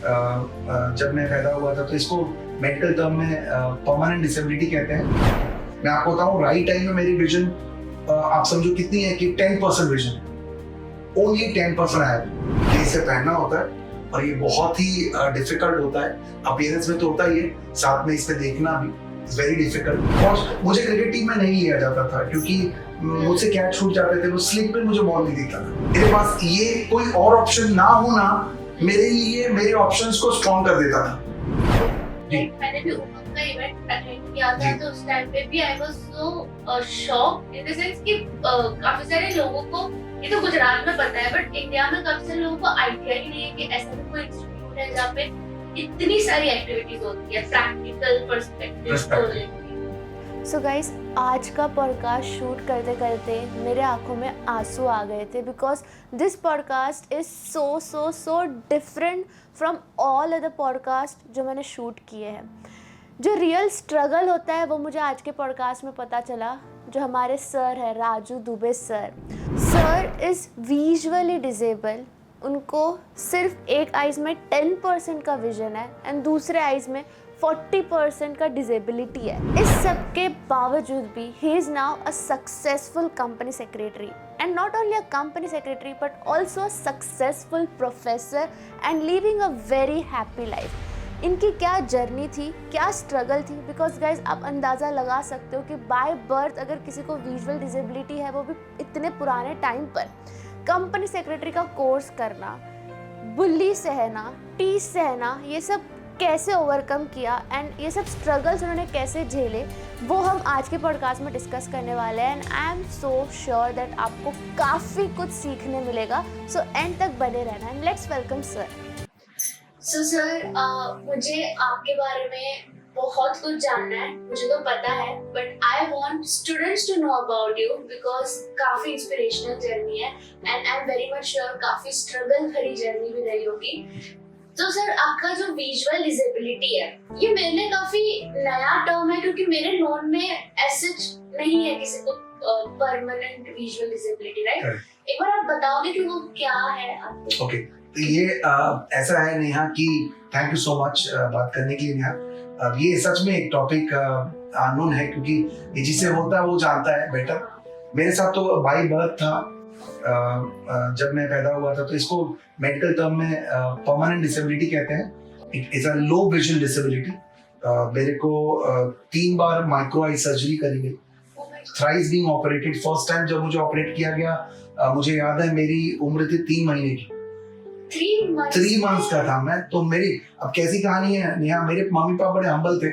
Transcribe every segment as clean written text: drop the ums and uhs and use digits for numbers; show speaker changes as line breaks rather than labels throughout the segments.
जब मैं पैदा हुआ था तो इसको मेडिकल टर्म में परमानेंट डिसेबिलिटी कहते हैं। मैं आपको बताऊं राइट टाइम में मेरी विजन आप समझो कितनी है कि 10% विजन, ओनली 10% है। इसे पहनना होता है और ये बहुत ही डिफिकल्ट होता है। अपीयरेंस में तो होता ही है, साथ में इसमें देखना भी वेरी डिफिकल्ट। और मुझे क्रिकेट टीम में नहीं लिया जाता था क्योंकि मुझसे कैच छूट जाते थे, वो स्लिप में मुझे बॉल नहीं दिखता था। मेरे पास ये कोई और ऑप्शन ना होना मेरे लिए मेरे ऑप्शंस को स्ट्रॉन्ग कर देता था।
मैंने भी उमंग का इवेंट अटेंड किया था, तो उस टाइम पे भी I was so shocked in the sense कि काफी सारे लोगों को, ये तो गुजरात में पता है बट इंडिया में काफी सारे लोगों को आइडिया ही नहीं है कि ऐसा भी कोई इंस्टीट्यूट है जहाँ पे इतनी सारी एक्टिविटीज होती है प्रैक्टिकल पर्सपेक्टिव को लेकर।
सो गाइस, आज का पॉडकास्ट शूट करते करते मेरे आंखों में आंसू आ गए थे because this podcast is so different from all other podcast जो मैंने शूट किए हैं। जो रियल स्ट्रगल होता है वो मुझे आज के पॉडकास्ट में पता चला। जो हमारे सर है Raju Dubey sir is visually disable. उनको सिर्फ एक आइज़ में 10% का विजन है एंड दूसरे आइज़ में 40% का डिसेबिलिटी है। इस सब के बावजूद भी he is now a successful company secretary and not only a company secretary but also a successful professor and living a very happy life. इनकी क्या जर्नी थी, क्या स्ट्रगल थी, बिकॉज गाइज आप अंदाज़ा लगा सकते हो कि बाय बर्थ अगर किसी को विजुअल डिसेबिलिटी है, वो भी इतने पुराने टाइम पर, कंपनी सेक्रेटरी का कोर्स करना, बुल्ली सहना, टीस सहना, ये सब कैसे ओवरकम किया एंड ये सब स्ट्रगल्स उन्होंने कैसे झेले, वो हम आज के पॉडकास्ट में डिस्कस करने वाले हैं। And I am so sure that आपको काफ़ी कुछ सीखने मिलेगा। सो एंड तक बने रहना and let's welcome sir.
So sir, मुझे आपके बारे में बहुत कुछ जानना है, मुझे तो पता है but I want students to know about you because काफी इंस्पिरेशनल जर्नी है and I am very much sure काफी स्ट्रगल भरी जर्नी भी रही होगी। तो सर, आपका जो विजुअल डिसेबिलिटी है ये मेरे लिए काफी नया टर्म है क्योंकि मेरे नोन में ऐसे नहीं है किसी को परमानेंट विजुअल डिसेबिलिटी, राइट? एक बार आप बताओगे कि वो क्या है आपको?
ओके, तो ये ऐसा है नेहा कि थैंक यू सो मच बात करने के लिए नेहा। ये सच में एक टॉपिक अननोन है क्योंकि ये जिसे होता है वो जानता है बेटर। मेरे साथ तो बाय बर्थ था। जब मैं पैदा हुआ था तो इसको मेडिकल टर्म में परमानेंट डिसेबिलिटी कहते हैं। It is a low vision disability. मेरे को 3 बार माइक्रो आई सर्जरी करी गई, thrice being operated. First time जब मुझे ऑपरेट किया गया, मुझे याद है मेरी उम्र थी 3 महीने की। 3 मंथ्स का था मैं। तो मेरी अब कैसी कहानी है नेहा, मेरे मम्मी पापा बड़े हम्बल थे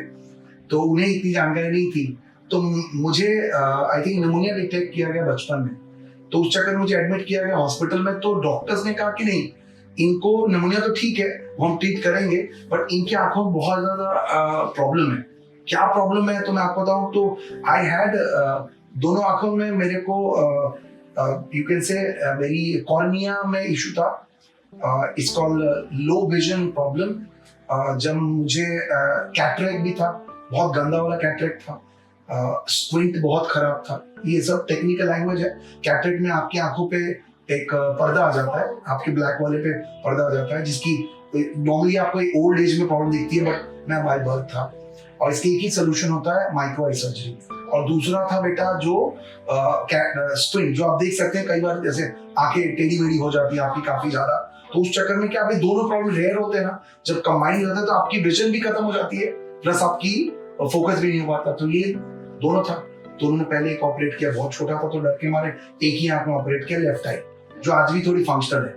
तो उन्हें इतनी जानकारी नहीं थी। तो मुझे आई थिंक निमोनिया डिटेक्ट किया गया बचपन में, तो उस चक्कर में मुझे एडमिट किया गया हॉस्पिटल में। तो डॉक्टर्स ने कहा कि नहीं, इनको निमोनिया तो ठीक है, वो हम ट्रीट करेंगे, बट इनकी आंखों में बहुत ज्यादा प्रॉब्लम है। क्या प्रॉब्लम है तो मैं आपको बताऊं तो आई हैड दोनों आंखों में मेरे को यू कैन से मेरी कॉर्निया में इशू था। It's called low vision problem. जब मुझे कैटरेक्ट भी था, बहुत गंदा वाला कैटरेक्ट था, स्क्विंट बहुत खराब था। ये सब टेक्निकल लैंग्वेज है। कैटरेक्ट में आपकी आंखों पे एक पर्दा आ जाता है, आपके ब्लैक वाले पे पर्दा आ जाता है, जिसकी नॉर्मली आपको ओल्ड एज में प्रॉब्लम दिखती है, बट मैं बाय बर्थ था। और इसके एक ही सोल्यूशन होता है, माइक्रो आई सर्जरी। और दूसरा था बेटा जो स्क्विंट, जो आप देख सकते हैं कई बार जैसे आंखें टेढ़ी मेढ़ी हो जाती है आपकी काफी ज्यादा। तो उस चक्कर में क्या आप दोनों प्रॉब्लम रेयर होते हैं ना, जब कंबाइन हो जाता है तो आपकी विजन भी खत्म हो जाती है, प्लस आपकी फोकस भी नहीं हो पाता। तो ये दोनों था। तो उन्होंने पहले एक ऑपरेट किया, बहुत छोटा था तो डर के मारे एक ही आंख में ऑपरेट किया, लेफ्ट आई, जो आज भी थोड़ी फंक्शनल है।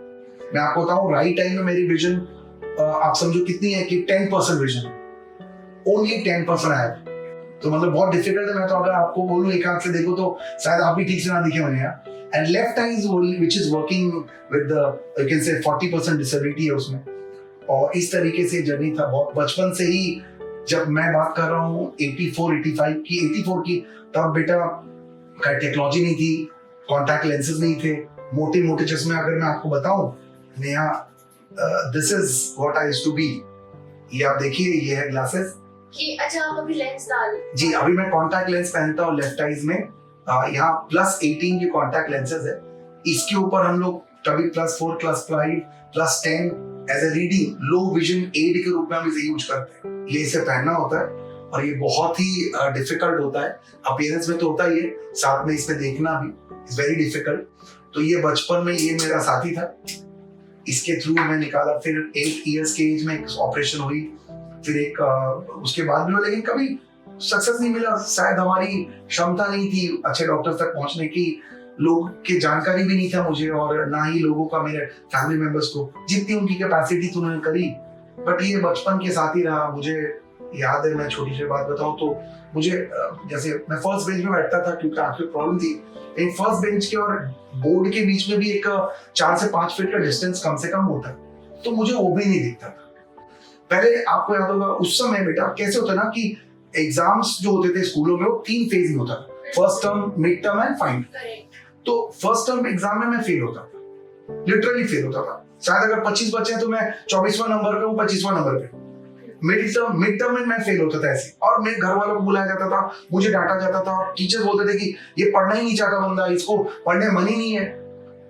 मैं आपको बताऊं राइट टाइम में मेरी विजन आप समझो कितनी है कि 10% विजन, ओनली 10% है। तो मतलब बहुत डिफिकल्ट है। मैं तो अगर आपको बोलूं एक आंख से देखो तो शायद आप भी ठीक से ना दिखे मैंने यार। And left I is which is working with the you can say 40% disability है उसमें। और इस तरीके से जर्नी था बहुत बचपन से ही। जब मैं बात कर रहा हूँ 84 की, तब बेटा टेक्नोलॉजी नहीं थी, कॉन्टैक्ट लेंसेज नहीं थे, मोटे मोटे चश्मे। अगर मैं आपको बताऊं Neha, this is what I used to be. ये आप देखिए, ये है ग्लासेस।
कि अच्छा, आप अभी लेंस डाल?
जी, अभी मैं कॉन्टैक्ट लेंस पहनता हूँ लेफ्ट आईज में। यहाँ +18 की कॉन्टैक्ट लेंसेज है। इसके ऊपर हम लोग कभी +4, +5, +10 as a reading low vision aid के रूप में हम इसे यूज करते हैं। ये इसे पहनना होता है और ये बहुत ही डिफिकल्ट होता है। अपीयरेंस में तो होता ही है, साथ में इसमें देखना भी इज वेरी डिफिकल्ट। तो ये बचपन में ये मेरा साथी था, इसके थ्रू मैं निकाला। फिर 8 इयर्स के एज में एक ऑपरेशन हुई, फिर एक उसके बाद भी हुआ, लेकिन कभी सक्सेस नहीं मिला। शायद हमारी क्षमता नहीं थी अच्छे डॉक्टर तक पहुंचने की, लोग की जानकारी भी नहीं था मुझे, और ना ही लोगों का मेरे फैमिली मेंबर्स को। जितनी उनकी कैपेसिटी थी उन्होंने करी, बट ये बचपन के साथ ही रहा। मुझे याद है, मैं छोटी सी बात बताऊं तो मुझे जैसे मैं फर्स्ट बेंच में बैठता था क्योंकि आंख में प्रॉब्लम थी, लेकिन फर्स्ट बेंच के और बोर्ड के बीच में भी एक 4 से 5 फीट का डिस्टेंस कम से कम होता है, तो मुझे वो भी नहीं दिखता था। पहले आपको याद होगा उस समय बेटा कैसे होता ना कि एग्जाम्स जो होते थे स्कूलों में वो 3 फेज में होता था, first term, mid term and final. तो फर्स्ट टर्म एग्जाम में मैं फेल होता था, लिटरली फेल होता था। शायद अगर 25 बच्चे हैं तो मैं 24वां नंबर पे हूँ, 25वां नंबर पे। मिड टर्म में मैं फेल होता था ऐसे, और मेरे घर वालों को बुलाया जाता था, मुझे डांटा जाता था, टीचर बोलते थे कि ये पढ़ना ही नहीं चाहता बंदा, इसको पढ़ने मन ही नहीं है।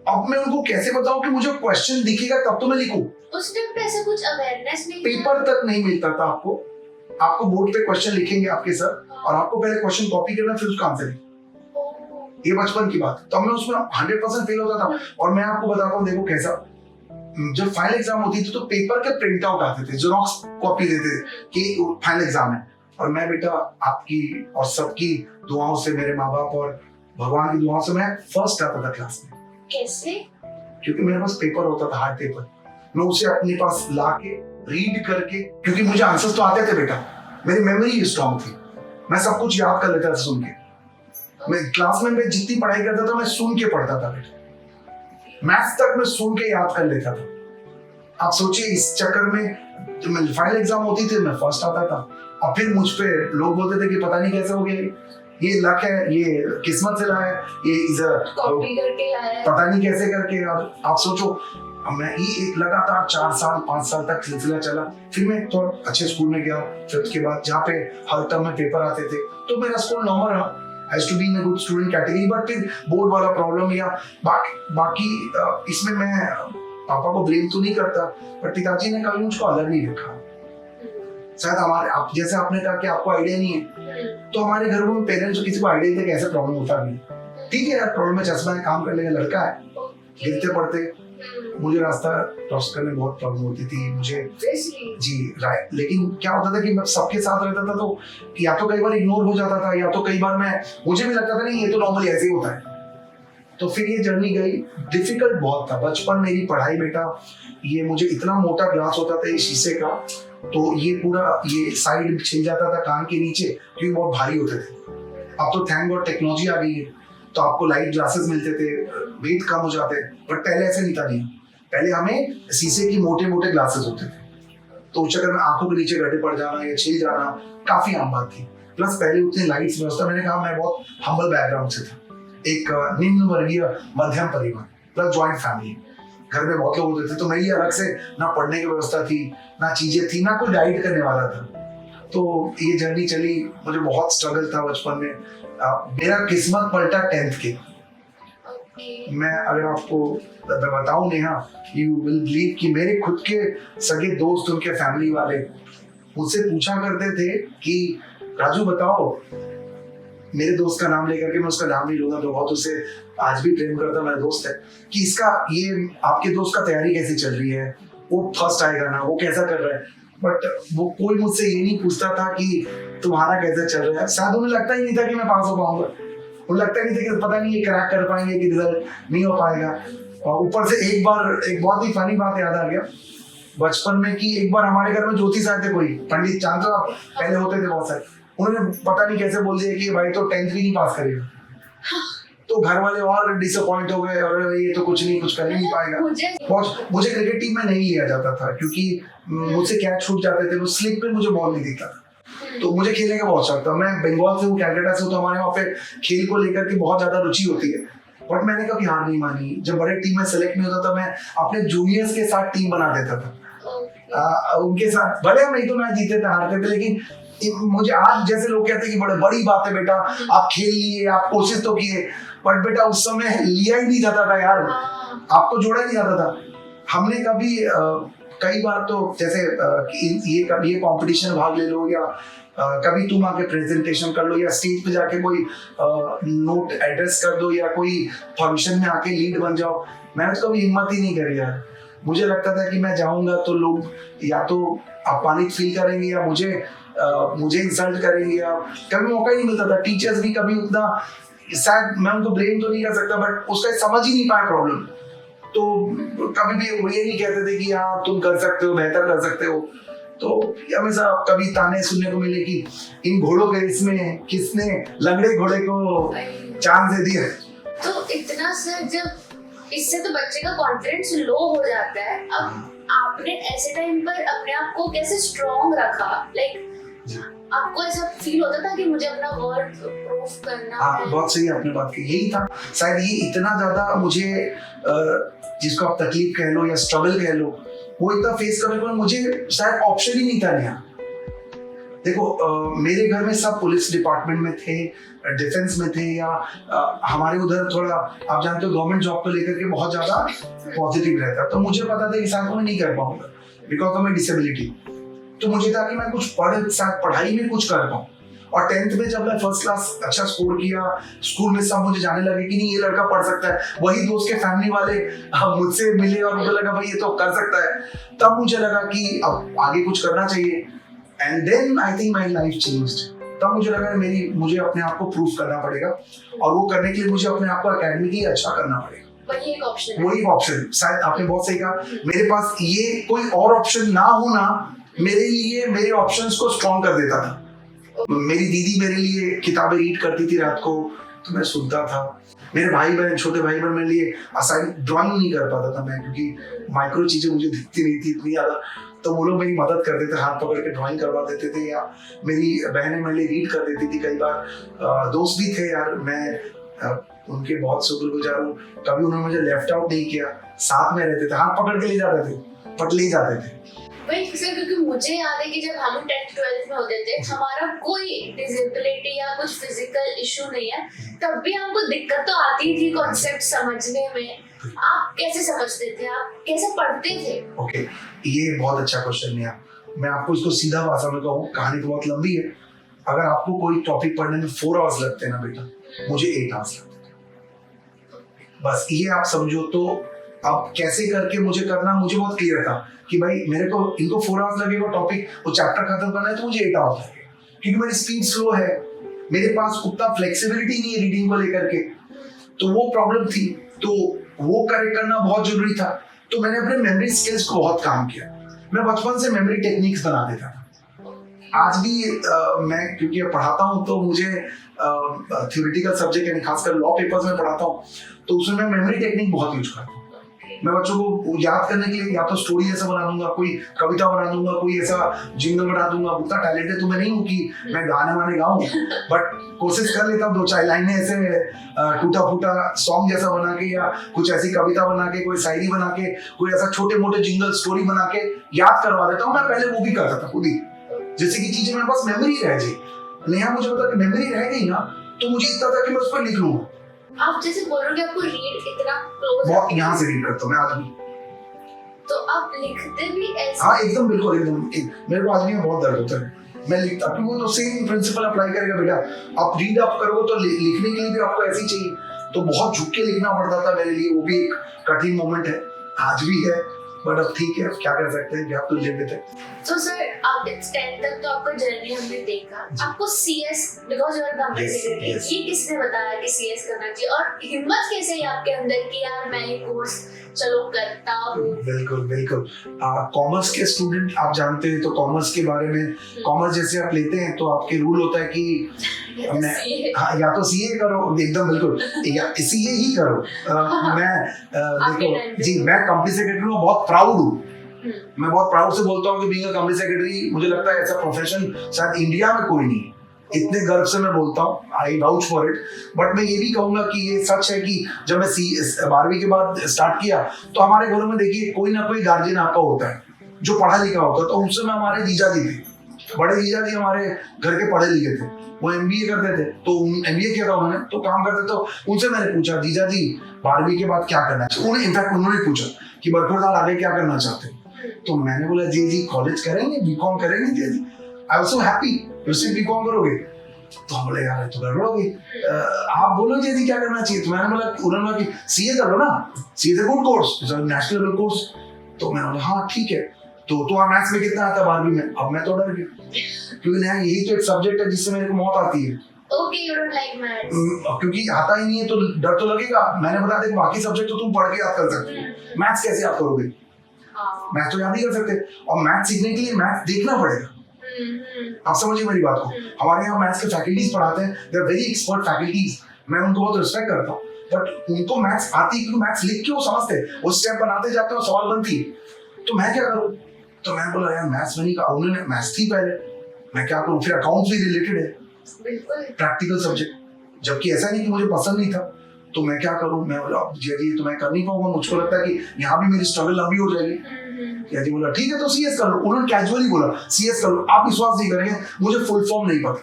अब मैं उनको कैसे बताऊं कि मुझे क्वेश्चन दिखेगा तब तो मैं लिखूं।
उस टाइम पे ऐसा कुछ अवेयरनेस नहीं,
पेपर तक नहीं मिलता था आपको बोर्ड पे क्वेश्चन लिखेंगे आपके सर, और आपको पहले क्वेश्चन कॉपी करना फिर उसका आंसर लिखना। ये बचपन की बात। तो मैं उसमें 100% फेल होता था। और मैं आपको बताता हूँ, देखो कैसा, जब फाइनल एग्जाम होती थी तो पेपर के प्रिंट आउट आते थे, जेरॉक्स कॉपी देते थे कि फाइनल एग्जाम है। और मैं बेटा आपकी और सबकी दुआओं से, मेरे माँ बाप और भगवान की दुआओं से मैं फर्स्ट आता था क्लास में।
कैसे?
क्योंकि मेरे पास पेपर होता था, हार्ड पेपर, मैं उसे अपने पास लाके रीड करके, क्योंकि मुझे आंसर्स तो आते थे बेटा, मेरी मेमोरी स्ट्रांग थी, मैं सब कुछ याद कर लेता था सुन के। मैं क्लास में जितनी पढ़ाई करता था मैं सुन के पढ़ता था बेटा, मैथ्स तक मैं सुन के याद कर लेता था। आप सोचिए, इस चक्कर में जब फाइनल एग्जाम होती थी मैं फर्स्ट आता था, और फिर मुझ पे लोग बोलते थे कि पता नहीं कैसे हो गया, ये लक है, ये किस्मत से लाया है, ये
कॉपी करके लाया है,
पता नहीं कैसे करके। और आप सोचो, मैं ये एक लगातार 4 साल 5 साल तक सिलसिला चला। फिर मैं थोड़ा अच्छे स्कूल में गया, फिर उसके बाद जहाँ पे हर टर्म में पेपर आते थे तो मेरा स्कूल नॉर्मल रहा, has to be in a good student category, but फिर बोर्ड वाला प्रॉब्लम या बाकी इसमें मैं पापा को ब्लेम तो नहीं करता, पर पिताजी ने कभी मुझको अलग नहीं रखा। शायद हमारे, आप जैसे आपने कहा कि आपको आइडिया नहीं है, तो हमारे घर में पेरेंट्स को किसी को आइडिया था कि ऐसा प्रॉब्लम होता नहीं। ठीक है यार, प्रॉब्लम में चश्मा है, काम करने का लड़का है, गिरते पड़ते मुझे रास्ता क्रॉस करने में बहुत प्रॉब्लम होती थी मुझे जी, राइट। लेकिन क्या होता था कि मैं सबके साथ रहता था तो या तो कई बार इग्नोर हो जाता था, या तो कई बार मुझे भी लगता था नहीं ये तो नॉर्मली ऐसे ही होता है। तो फिर ये जर्नी गई, डिफिकल्ट बहुत था बचपन मेरी पढ़ाई बेटा। ये मुझे इतना मोटा ग्लास होता था ये शीशे का, तो ये पूरा ये साइड छिल जाता था कान के नीचे क्योंकि बहुत भारी होते थे। अब तो थैंक गॉड टेक्नोलॉजी आ गई है, तो आपको लाइट ग्लासेस मिलते थे, वेट कम हो जाते, बट पहले ऐसे नहीं था। नहीं, पहले हमें शीशे की मोटे मोटे ग्लासेस होते थे, तो उस चक्कर में आंखों के नीचे गड्ढे पड़ जाना या छिल जाना काफी आम बात थी। प्लस पहले उतने लाइट्स व्यवस्था, मैंने कहा मैं बहुत हम्बल बैकग्राउंड से था, एक निम्न वर्गीय मध्यम परिवार, प्लस ज्वाइंट फैमिली, घर में बहुत लोग होते थे, तो मेरी अलग से ना पढ़ने की व्यवस्था थी, ना चीजें थी, ना कोई गाइड करने वाला था। तो ये जर्नी चली, मुझे बहुत स्ट्रगल था बचपन में। मेरा किस्मत पलटा 10th के। मैं अगर आपको बताऊं नेहा, यू विल बिलीव कि मेरे खुद के सगे दोस्त, उनके फैमिली वाले मुझसे पूछा करते थे कि राजू बताओ, मेरे दोस्त का नाम लेकर के, मैं उसका नाम नहीं लूंगा, तो बहुत उसे आज भी प्रेम करता, मेरा दोस्त है, कि इसका ये आपके दोस्त का तैयारी कैसी चल रही है, वो फर्स्ट आएगा ना, वो कैसा कर रहा है। बट वो कोई मुझसे ये नहीं पूछता था कि तुम्हारा कैसा चल रहा है। शायद उन्हें लगता ही नहीं था कि मैं पास हो पाऊंगा, उन्हें लगता ही नहीं था कि पता नहीं ये क्रैक कर पाएंगे कि रिजल्ट नहीं हो पाएगा। और ऊपर से एक बार एक बहुत ही फनी बात याद आ गया बचपन में, कि एक बार हमारे घर में ज्योतिष आए थे, कोई पंडित, जानते हो आप, पहले होते थे बहुत सारे, उन्होंने पता नहीं कैसे बोल दिया कि भाई तो 10th भी नहीं पास करेगा। तो घर वाले और डिसअपॉइंट हो गए, और ये तो कुछ कर ही नहीं पाएगा। मुझे क्रिकेट टीम में नहीं लिया जाता था क्योंकि मुझसे कैच छूट जाते थे, वो स्लिप पे मुझे बॉल नहीं दिखता था, तो मुझे खेलने का बहुत शौक था। मैं बंगाल से हूँ, कैलकाटा से हूँ, तो हमारे वहाँ पे खेल को लेकर के बहुत ज्यादा रुचि होती है, बट मैंने कभी हार नहीं मानी। जब बड़े टीम में सेलेक्ट नहीं होता था, मैं अपने जूनियर्स के साथ टीम बना देता था, उनके साथ, भले हम 1-2 मैच जीते थे, हारते थे, लेकिन मुझे आज जैसे लोग कहते हैं कि बड़ी बात है बेटा, आप खेल लिए, आप कोशिश तो किए, बट बेटा उस समय लिया ही नहीं जाता था यार, आपको जोड़ा ही नहीं जाता था। हमने कभी कई बार तो जैसे ये कंपटीशन भाग ले लो, या कभी तुम आके प्रेजेंटेशन कर लो, या स्टेज पे जाके कोई नोट एड्रेस कर दो, या कोई फंक्शन में आके लीड बन जाओ। मैंने तो कभी हिम्मत ही नहीं करी यार। मुझे लगता था कि मैं जाऊंगा तो लोग या तो अपमानित फील करेंगे, या मुझे इंसल्ट करेंगे, या कभी मौका ही नहीं मिलता था। टीचर्स भी कभी उतना, शायद मैं उनको ब्लेम तो नहीं कर सकता, बट उसका समझ ही नहीं पाया प्रॉब्लम। तो कभी भी वो ये नहीं कहते थे कि हाँ तुम कर सकते हो, बेहतर कर सकते हो। तो हमेशा कभी ताने सुनने को मिले कि इन घोड़ों के इसमें किसने लंगड़े घोड़े को चांस दे दिया।
तो इतना सर, जब इससे तो बच्चे का कॉन्फिडेंस लो हो जाता है। अब आपने ऐसे टाइम पर अपने आप को कैसे स्ट्रॉन्ग रखा? लाइक आपको ऐसा फील होता था कि मुझे अपना वर्थ प्रूफ करना है?
बहुत सही आपने बात की, यही था शायद। ये इतना ज्यादा मुझे जिसको आप तकलीफ कह लो या स्ट्रगल कह लो, वो इतना फेस करने को मुझे शायद ऑप्शन ही नहीं था यहाँ। देखो मेरे घर में सब पुलिस डिपार्टमेंट में थे, डिफेंस में थे, या हमारे उधर थोड़ा आप जानते हो गवर्नमेंट जॉब को लेकर के बहुत ज्यादा पॉजिटिव रहता। तो मुझे पता था कि शायद मैं नहीं कर पाऊंगा बिकॉज ऑफ माई डिसेबिलिटी। तो मुझे था कि मैं कुछ पढ़ाई में कुछ कर पाऊँ। और 10th में जब मैं फर्स्ट क्लास अच्छा स्कोर किया, स्कूल में सब मुझे जाने लगे कि नहीं ये लड़का पढ़ सकता है। वही दोस्त के फैमिली वाले मुझसे मिले और मुझे लगा भाई ये तो कर सकता है। तब मुझे लगा कि अब आगे कुछ करना चाहिए। And then I think my life changed. तब मुझे लगा मुझे अपने आप को प्रूफ करना पड़ेगा, और वो करने के लिए मुझे अपने आप को एकेडमिकली अच्छा करना पड़ेगा।
वही एक
ऑप्शन शायद आपने बहुत सही कहा। मेरे पास ये कोई और ऑप्शन ना होना मेरे लिए मेरे ऑप्शंस को स्ट्रॉन्ग कर देता था। मेरी दीदी मेरे लिए किताबें रीड करती थी रात को, तो मैं सुनता था। मेरे भाई बहन, छोटे भाई बहन मेरे लिए असाइन ड्राइंग नहीं कर पाता था मैं, क्योंकि माइक्रो चीजें मुझे दिखती नहीं थी इतनी ज्यादा। तो वो लोग मेरी मदद करते थे, हाथ पकड़ के ड्राइंग करवा देते थे, या मेरी बहनें मेरे लिए रीड कर देती थी। कई बार दोस्त भी थे यार, मैं उनके बहुत शुक्रगुजार हूँ। कभी उन्होंने मुझे लेफ्ट आउट नहीं किया, साथ में रहते थे, हाथ पकड़ के ले जाते थे, बट ले जाते थे।
वही सर, क्योंकि मुझे याद है कि जब हम 10th 12th में होते थे, हमारा कोई डिसेबिलिटी या कुछ फिजिकल इशू नहीं है, तब भी हमको दिक्कत तो आती थी कॉन्सेप्ट समझने में। आप कैसे समझते थे? आप कैसे पढ़ते थे?
ओके, ये बहुत अच्छा क्वेश्चन है। मैं आपको इसको सीधा भाषा में कहूँ, कहानी तो बहुत लंबी है। अगर आपको कोई टॉपिक पढ़ने में 4 आवर्स लगते हैं ना बेटा, मुझे 8 आवर्स लगते थे। बस ये आप समझो। तो अब कैसे करके मुझे करना, मुझे बहुत क्लियर था कि भाई मेरे को इनको 4 आवर्स लगेगा टॉपिक, वो चैप्टर खत्म करना है, तो मुझे 8 आवर्स लगेगा, क्योंकि मेरी स्पीड स्लो है, मेरे पास उतना फ्लेक्सिबिलिटी नहीं है रीडिंग को लेकर के। तो वो प्रॉब्लम थी, तो वो करेक्ट करना बहुत जरूरी था। तो मैंने अपने मेमोरी स्किल्स को बहुत काम किया। मैं बचपन से मेमोरी टेक्निक्स बना देता था। आज भी मैं क्योंकि पढ़ाता हूँ, तो मुझे थ्योरेटिकल सब्जेक्ट यानी खासकर लॉ पेपर्स में पढ़ाता हूँ, तो उसमें मैं मेमोरी टेक्निक बहुत यूज करता हूँ। मैं बच्चों को याद करने के लिए या तो स्टोरी जैसा बना दूंगा, कोई कविता बना दूंगा, कोई ऐसा जिंगल बना दूंगा। उतना टैलेंटेड तो मैं नहीं हूँ कि मैं गाने वाने गाऊं, बट कोशिश कर लेता हूँ 2-4 लाइनें ऐसे टूटा फूटा सॉन्ग जैसा बना के, या कुछ ऐसी कविता बना के, कोई शायरी बना के, कोई ऐसा छोटे मोटे जिंगल स्टोरी बना के याद करवा देता हूँ। मैं पहले वो भी करता था खुद ही, जैसे कि चीजें मेरे पास मेमोरी रह जाए। नेहा मुझे पता कि मेमोरी रह गई ना, तो मुझे इतना था कि मैं उस पर लिख लूंगा।
आप जैसे बोल रहे हो कि आपको रीड इतना क्लोज,
बहुत यहाँ से रीड करता हूँ मैं आज भी।
तो आप लिखते भी ऐसे?
हाँ एकदम, बिल्कुल एकदम। मेरे को आज भी बहुत दर्द होता है, मैं लिखता हूँ। वो तो सेम प्रिंसिपल अप्लाई करेगा बेटा। आप रीड आप करोगे तो लिखने के लिए भी आपको ऐसे ही चाहिए। तो बहुत झुक के लिखना पड़ता था मेरे लिए, वो भी एक कठिन मोमेंट है, आज भी है, बट अब ठीक है, क्या कर सकते हैं, आप तो लिख देते हैं।
तो सर आप 10th तक तो आपका जर्नी हमने देखा। आपको CS because you are company secretary, ये किसने बताया कि CS करना चाहिए, और हिम्मत कैसे है आपके अंदर कि यार मैं ये कोर्स चलो करता हूँ?
बिल्कुल बिल्कुल। कॉमर्स के स्टूडेंट आप जानते हैं, तो कॉमर्स के बारे में, कॉमर्स जैसे आप लेते हैं तो आपके रूल होता है कि या तो CA करो, एकदम बिल्कुल, या CA ही करो। मैं देखो जी, मैं कंपनी सेक्रेटरी में बहुत प्राउड हूँ। मैं बहुत प्राउड से बोलता हूँ कि बीइंग अ कंपनी सेक्रेटरी, मुझे लगता है ऐसा प्रोफेशन शायद इंडिया में कोई नहीं। इतने गर्व से मैं बोलता हूँ, आई वाउच फॉर इट। बट मैं ये भी कहूंगा कि ये सच है कि जब मैं 12वीं के बाद स्टार्ट किया, तो हमारे घरों में देखिए कोई ना कोई गार्जियन आपका होता है जो पढ़ा लिखा होता है। तो उस समय हमारे जीजा जी थे, बड़े जीजा जी हमारे घर के पढ़े लिखे थे, वो MBA करते थे। तो MBA किया था उन्होंने, तो काम करते। तो उनसे मैंने पूछा, जीजा जी 12वीं के बाद क्या करना चाहिए। इनफैक्ट उन्होंने पूछा कि बरखुरदार आगे क्या करना चाहते हैं। तो मैंने बोला जी कॉलेज करेंगे, बीकॉम करेंगे जी। आई वाज सो हैप्पी, सिर्फ बीकॉम करोगे? तो हम बोले यार तो गड़बड़ हो गई, आप बोलो जी क्या करना चाहिए। तो मैंने बोला, उन्होंने बोला कि सीए कर लो ना, CA is a good course, it's a national level course. तो मैंने बोला हाँ ठीक है। तो मैथ्स में कितना आता 12वीं में? अब मैं तो डर गया, क्योंकि यही तो एक सब्जेक्ट है जिससे मेरे को मौत आती है।
Okay, you don't like maths.
क्योंकि आता ही नहीं है तो डर तो लगेगा। मैंने बताया देख बाकी सब्जेक्ट तो तुम पढ़ के याद कर सकते हो, मैथ्स कैसे याद करोगे? मैथ्स तो याद नहीं कर सकते, और मैथ्स सीखने के लिए मैथ्स देखना पड़ेगा। आप समझिए मेरी बात को। हमारे यहाँ मैथ्स के फैकल्टीज पढ़ाते हैं, they are very expert faculties, मैं उनको बहुत रिस्पेक्ट करता हूँ, बट उनको मैथ्स आती है, क्योंकि मैथ्स लिख के वो समझते हैं, वो स्टेप बनाते जाते हैं, सवाल बनती है। तो मैं क्या करूँ? तो मैं बोला यार मैथ्स में नहीं कहा, उन्होंने मैथ्स थी पहले, मैं क्या करूँ? फिर अकाउंट्स भी रिलेटेड है, प्रैक्टिकल सब्जेक्ट, जबकि ऐसा नहीं कि मुझे पसंद नहीं था। तो मैं क्या करूं? मैं बोला जी तो मैं कर नहीं पाऊंगा, मुझको लगता है कि यहाँ भी मेरी स्ट्रगल लंबी हो जाएगी। जी बोला ठीक है तो सीएस कर लो। उन्होंने कैजुअली बोला सीएस कर लो। आप विश्वास नहीं करेंगे, मुझे फुल फॉर्म नहीं पता,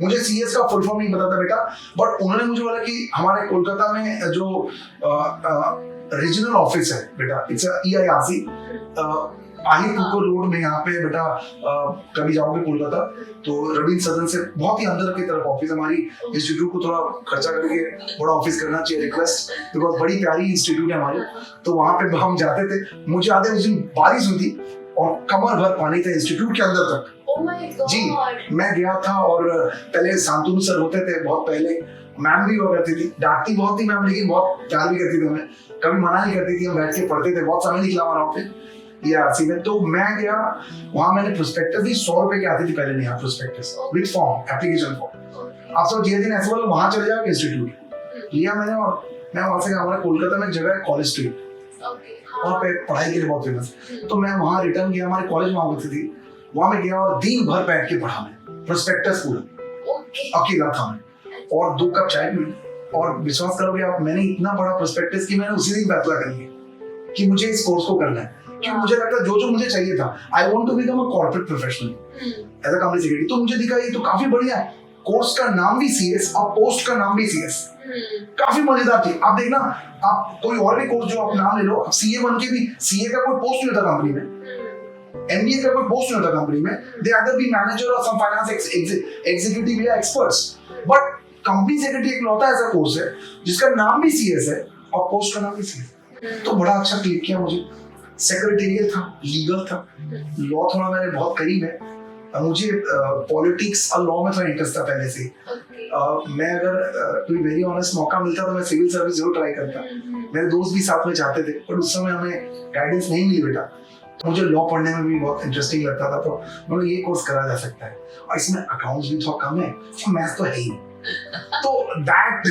मुझे सीएस का फुल फॉर्म नहीं पता था बेटा, बट उन्होंने मुझे बोला कि हमारे कोलकाता में जो रीजनल ऑफिस है बेटा, इट्स EIRC, आहिरपुर रोड में यहाँ पे बेटा, कभी जाओगे कोलकाता तो रवींद्र सदन से बहुत ही अंदर की तरफ ऑफिस, हमारी इंस्टीट्यूट को थोड़ा खर्चा करके बड़ा ऑफिस करना चाहिए, रिक्वेस्ट, बिकॉज बड़ी प्यारी इंस्टीट्यूट है हमारी। तो वहाँ पे हम जाते थे, मुझे याद है उस दिन बारिश हुई थी और कमर भर पानी था इंस्टीट्यूट के अंदर तक।
Oh my God.
जी मैं गया था, और पहले शांतनु सर होते थे, बहुत पहले मैम भी हुआ करती थी, डांटती बहुत थी मैम, लेकिन बहुत प्यार भी करती थी हमें, कभी मना नहीं करती थी, हम बैठ के पढ़ते थे, बहुत समय निकला हमारा वहाँ पे EIRC में। तो मैं गया वहाँ, मैंने प्रोस्पेक्टस भी 100 रुपए की आती थी पहले, नहीं prospectus with form, application form. आप सब दिन ऐसे बोलो वहाँ चले जाओ इंस्टीट्यूट लिया मैंने, और मैं वहाँ से, हमारे कोलकाता में एक जगह है कॉलेज स्ट्रीट, वहाँ पे पढ़ाई के लिए बहुत फेमस। तो मैं वहाँ रिटर्न गया, हमारे कॉलेज वहाँ होती थी, वहाँ में गया और दिन भर बैठ के पढ़ा मैं प्रोस्पेक्टस पूरा, अकेला था मैं, और 2 कप चाय पी। और विश्वास करोगे आप, मैंने इतना पढ़ा प्रोस्पेक्टस कि मैंने उसी दिन फैसला कर लिया कि मुझे इस कोर्स को करना है, क्योंकि मुझे लगता है जो मुझे चाहिए था, I want to become a corporate professional as a company secretary. तो मुझे दिखा ये तो काफी बढ़िया है, कोर्स का नाम भी CS और पोस्ट का नाम भी CS, काफी मजेदार थी। आप देखना, आप कोई और भी कोर्स जो आप नाम ले लो, CA बन के भी CA का कोई पोस्ट नहीं होता कंपनी में, MBA का कोई पोस्ट नहीं होता कंपनी में, दे आइदर बी मैनेजर और सम फाइनेंस एग्जीक्यूटिव या एक्सपर्ट्स, बट कंपनी सेक्रेटरी एक लौता ऐसा कोर्स है जिसका नाम भी CS है और पोस्ट का नाम भी CS। तो बड़ा अच्छा क्लिक किया मुझे। सेक्रेटेरियल था, लीगल था, लॉ थोड़ा मेरे बहुत करीब है, मुझे पॉलिटिक्स और लॉ में थोड़ा इंटरेस्ट था पहले से। मैं अगर टू बी वेरी ऑनेस्ट मौका मिलता तो मैं सिविल सर्विस जरूर ट्राई करता, मेरे दोस्त भी साथ में चाहते थे, पर उस समय हमें गाइडेंस नहीं मिली बेटा। तो मुझे लॉ पढ़ने में भी बहुत इंटरेस्टिंग लगता था, तो मैंने ये कोर्स करा जा सकता है, और इसमें अकाउंट्स भी थोड़ा कम है और मैथ्स तो है ही। तो दैट,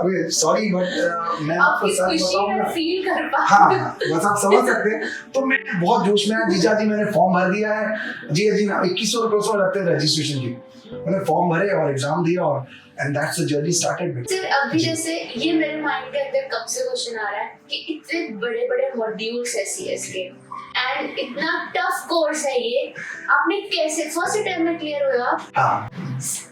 अबे सॉरी बट मैं आपको सच बताऊंगा,
फील कर पा,
हाँ बस आप समझ सकते हैं। तो मैं बहुत जोश में आया, जीजा जी मैंने फॉर्म भर दिया है, जी ना 2100 रुपये उसमें लगते हैं रजिस्ट्रेशन की, मैंने फॉर्म भरे और एग्जाम दिया, और and that's the journey started.
Sir अभी जैसे ये मेरे माइंड के अंदर कब से क्वेश्चन आ रहा है कि इतने बड़े बड़े मॉड्यूल्स है CS के, एंड इतना टफ कोर्स है ये, आपने कैसे फर्स्ट अटेम्प्ट में क्लियर हुआ?
हाँ,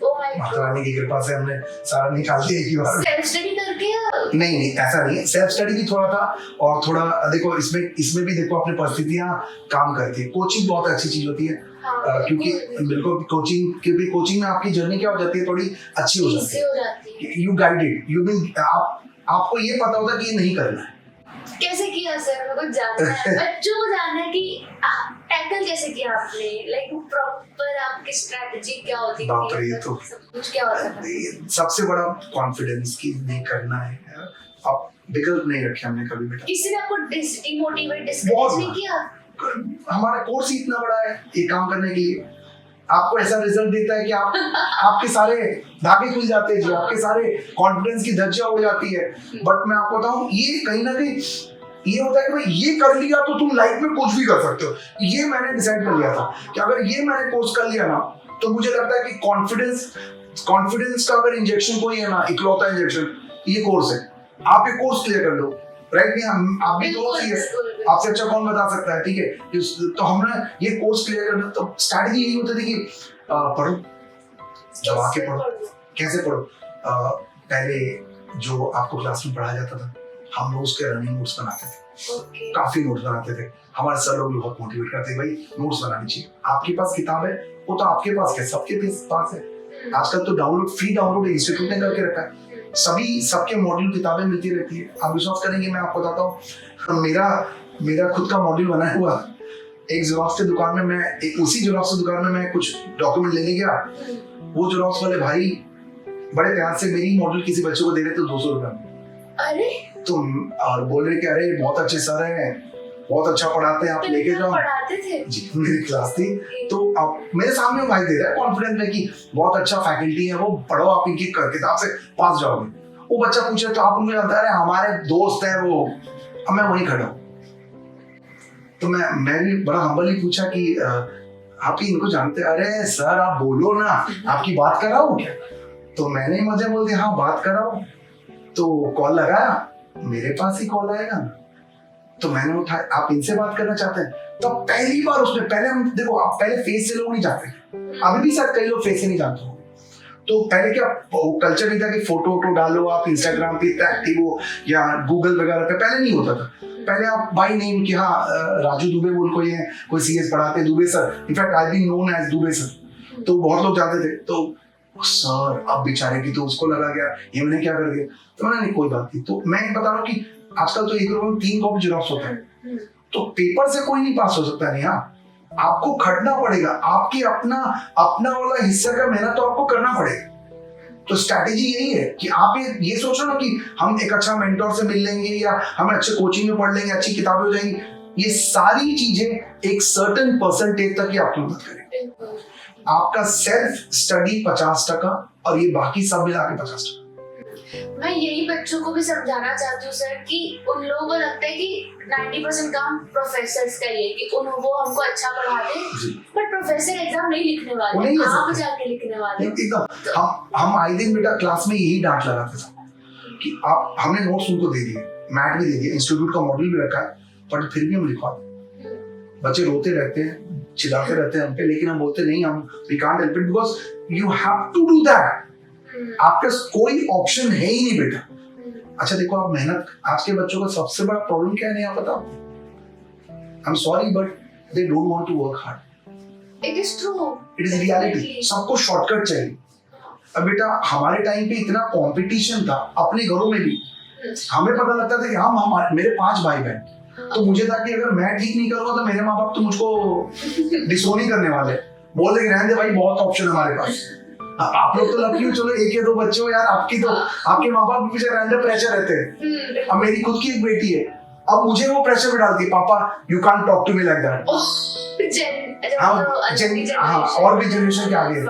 oh my God,
Mata Rani की कृपा से हमने सारा निकाल दिया एक ही बार।
सेल्फ स्टडी करके या?
नहीं ऐसा नहीं है, सेल्फ स्टडी भी थोड़ा था, और थोड़ा देखो इसमें भी देखो अपनी परिस्थितियां काम करती है। कोचिंग बहुत अच्छी चीज होती है, क्योंकि बिल्कुल कोचिंग में आपकी जर्नी क्या हो जाती है, थोड़ी अच्छी हो जाती है, यू गाइडेड, आपको ये पता होता है कि ये नहीं करना है।
कैसे किया सर, मेरे को जानना है, बच्चों को जानना है कि टैकल कैसे किया आपने, लाइक प्रॉपर आपकी स्ट्रेटजी क्या होती
बाप रे, ये तो
सब कुछ क्या होता था?
सबसे बड़ा कॉन्फिडेंस की नहीं करना है, आप विकल्प नहीं रखे हमने कभी बेटा।
किसी ने आपको डिमोटिवेट डिस्करेज नहीं किया?
हमारा कोर्स ही इतना बड़ा है ये काम करने के लिए, आपको ऐसा रिजल्ट देता है कि आपके सारे धागे खुल जाते हैं जी, आपके सारे कॉन्फिडेंस की धज्जियां उड़ जाती है। बट मैं आपको बताऊं, ये कहीं ना कहीं ये होता है कि भाई ये कर लिया तो तुम लाइफ में कुछ भी कर सकते हो। ये मैंने डिसाइड कर लिया था कि अगर ये मैंने कोर्स कर लिया ना, तो मुझे लगता है कि कॉन्फिडेंस का अगर इंजेक्शन कोई है ना, इकलौता इंजेक्शन ये कोर्स है। आप ये कोर्स क्लियर कर लो, राइट? नहीं आप भी तो है, आपसे अच्छा कौन बता सकता है, ठीक है? तो हमने ये कोर्स क्लियर करना, तो स्ट्रैटेजी यही होती थी कि पढ़ो, दबा के पढ़ो। कैसे पढ़ो? पहले जो आपको क्लास में पढ़ाया जाता था, हम लोग उसके रनिंग नोट्स बनाते थे,
ओके
काफी नोट्स बनाते थे। हमारे सर लोग भी बहुत मोटिवेट करते भाई नोट्स बनानी चाहिए, आपके पास किताब है वो तो आपके पास है, सबके पास है। आजकल तो फ्री डाउनलोड इंस्टीट्यूट ने करके रखा है, सभी सबके मॉड्यूल किताबें मिलती रहती है। आप विश्वास करेंगे, मैं आपको बताता हूँ, मेरा खुद का मॉड्यूल बनाया हुआ एक जेरोक्स की दुकान में, मैं उसी जेरोक्स की दुकान में मैं कुछ डॉक्यूमेंट लेने गया, वो जेरोक्स वाले भाई बड़े प्यार से मेरी मॉड्यूल किसी बच्चे को दे रहे थे 200 रुपए में।
अरे
तो और बोल रहे कि अरे बहुत अच्छे सर हैं, बहुत अच्छा पढ़ाते हैं, आप लेके जाओ।
पढ़ाते थे
जी, मेरी क्लास थी, तो अब मेरे सामने भाई दे रहा है कॉन्फिडेंस में कि बहुत अच्छा फैकल्टी है, वो पढ़ो, आप इनकी किताब से पास जाओगे। वो बच्चा पूछे तो आप उनको जानता है हमारे दोस्त है वो, अब मैं वहीं खड़ा हूँ। तो मैं भी बड़ा हम्बली पूछा कि आप ही इनको जानते हैं? अरे सर आप बोलो ना, आपकी बात कराऊं क्या? तो मैंने मजे बोल दिया हाँ बात कराओ। तो कॉल लगाया, मेरे पास ही कॉल आएगा ना, तो मैंने उठाया, आप इनसे बात करना चाहते हैं? तो पहली बार उसने, पहले हम देखो, आप पहले फेस से लोग नहीं जानते, अभी भी शायद कई लोग फेस से नहीं जानते हो। तो पहले क्या कल्चर नहीं था कि फोटो वोटो डालो आप इंस्टाग्राम पे एक्टिव हो या गूगल वगैरह पे, पहले नहीं होता था। पहले आप बाय नेम कि हाँ राजू दुबे बोल कोई सीएस पढ़ाते Dubey sir, in fact I be known as Dubey sir, तो बहुत लोग जानते थे। तो सर अब बेचारे की तो उसको लगा गया ये मैंने क्या कर दिया, तो मैंने नहीं कोई बात नहीं। तो मैं बता रहा हूँ कि आजकल तो 1 रुपए में 3 कॉपी जेरॉक्स होता है, तो पेपर से कोई नहीं पास हो सकता नहीं। हाँ आपको खटना पड़ेगा, आपकी अपना वाला हिस्सा का मेहनत तो आपको करना पड़ेगा। तो स्ट्रैटेजी यही है कि आप ये सोचो ना कि हम एक अच्छा मेंटोर से मिल लेंगे या हम अच्छे कोचिंग में पढ़ लेंगे, अच्छी किताबें हो जाएंगी, ये सारी चीजें एक सर्टेन परसेंटेज तक ही आपकी मदद करेंगे। आपका सेल्फ स्टडी 50% और ये बाकी सब मिला के 50%।
मैं यही बच्चों को भी समझाना चाहती हूँ सर कि उन लोगों को लगता है कि 90% काम प्रोफेसर्स का ही है कि वो हमको अच्छा पढ़ाते हैं, बट प्रोफेसर एग्जाम नहीं लिखने वाले, आप जाके लिखने वाले।
एकदम हम आए दिन बेटा क्लास में यही डांट लगाते थे कि आप, हमने नोट्स उनको दे दिए, मैट भी दे दिया, इंस्टीट्यूट का मॉडल भी रखा है, बट फिर भी हम लिखवाते। बच्चे रोते रहते हैं, चिल्लाते रहते हैं हम पे, लेकिन हम बोलते नहीं, हम we can't help it because you have to do that. आपका कोई ऑप्शन है ही नहीं बेटा। अच्छा देखो, आप मेहनत, आज के बच्चों का सबसे बड़ा प्रॉब्लम क्या है नहीं आप बताओ? I am sorry but they don't want to work hard.
It is true,
it is reality. सबको शॉर्टकट चाहिए। अब बेटा हमारे टाइम पे इतना कंपटीशन था, अपने घरों में भी हमें पता लगता था कि मेरे 5 भाई बहन, तो मुझे था कि अगर मैं ठीक नहीं करूंगा तो मेरे माँ बाप तो मुझको डिसोन ही करने वाले, बोल देंगे रहने दे भाई बहुत ऑप्शन है हमारे पास। आप लोग तो लकी हो, चलो 1 या 2 बच्चे हो यार, आपकी तो आपके माँ बाप पीछे अंडर प्रेशर रहते हैं। अब मेरी खुद की एक बेटी है, अब मुझे वो प्रेशर में डालती है, पापा you can't talk to me like that. हाँ और भी जनरेशन के आगे है,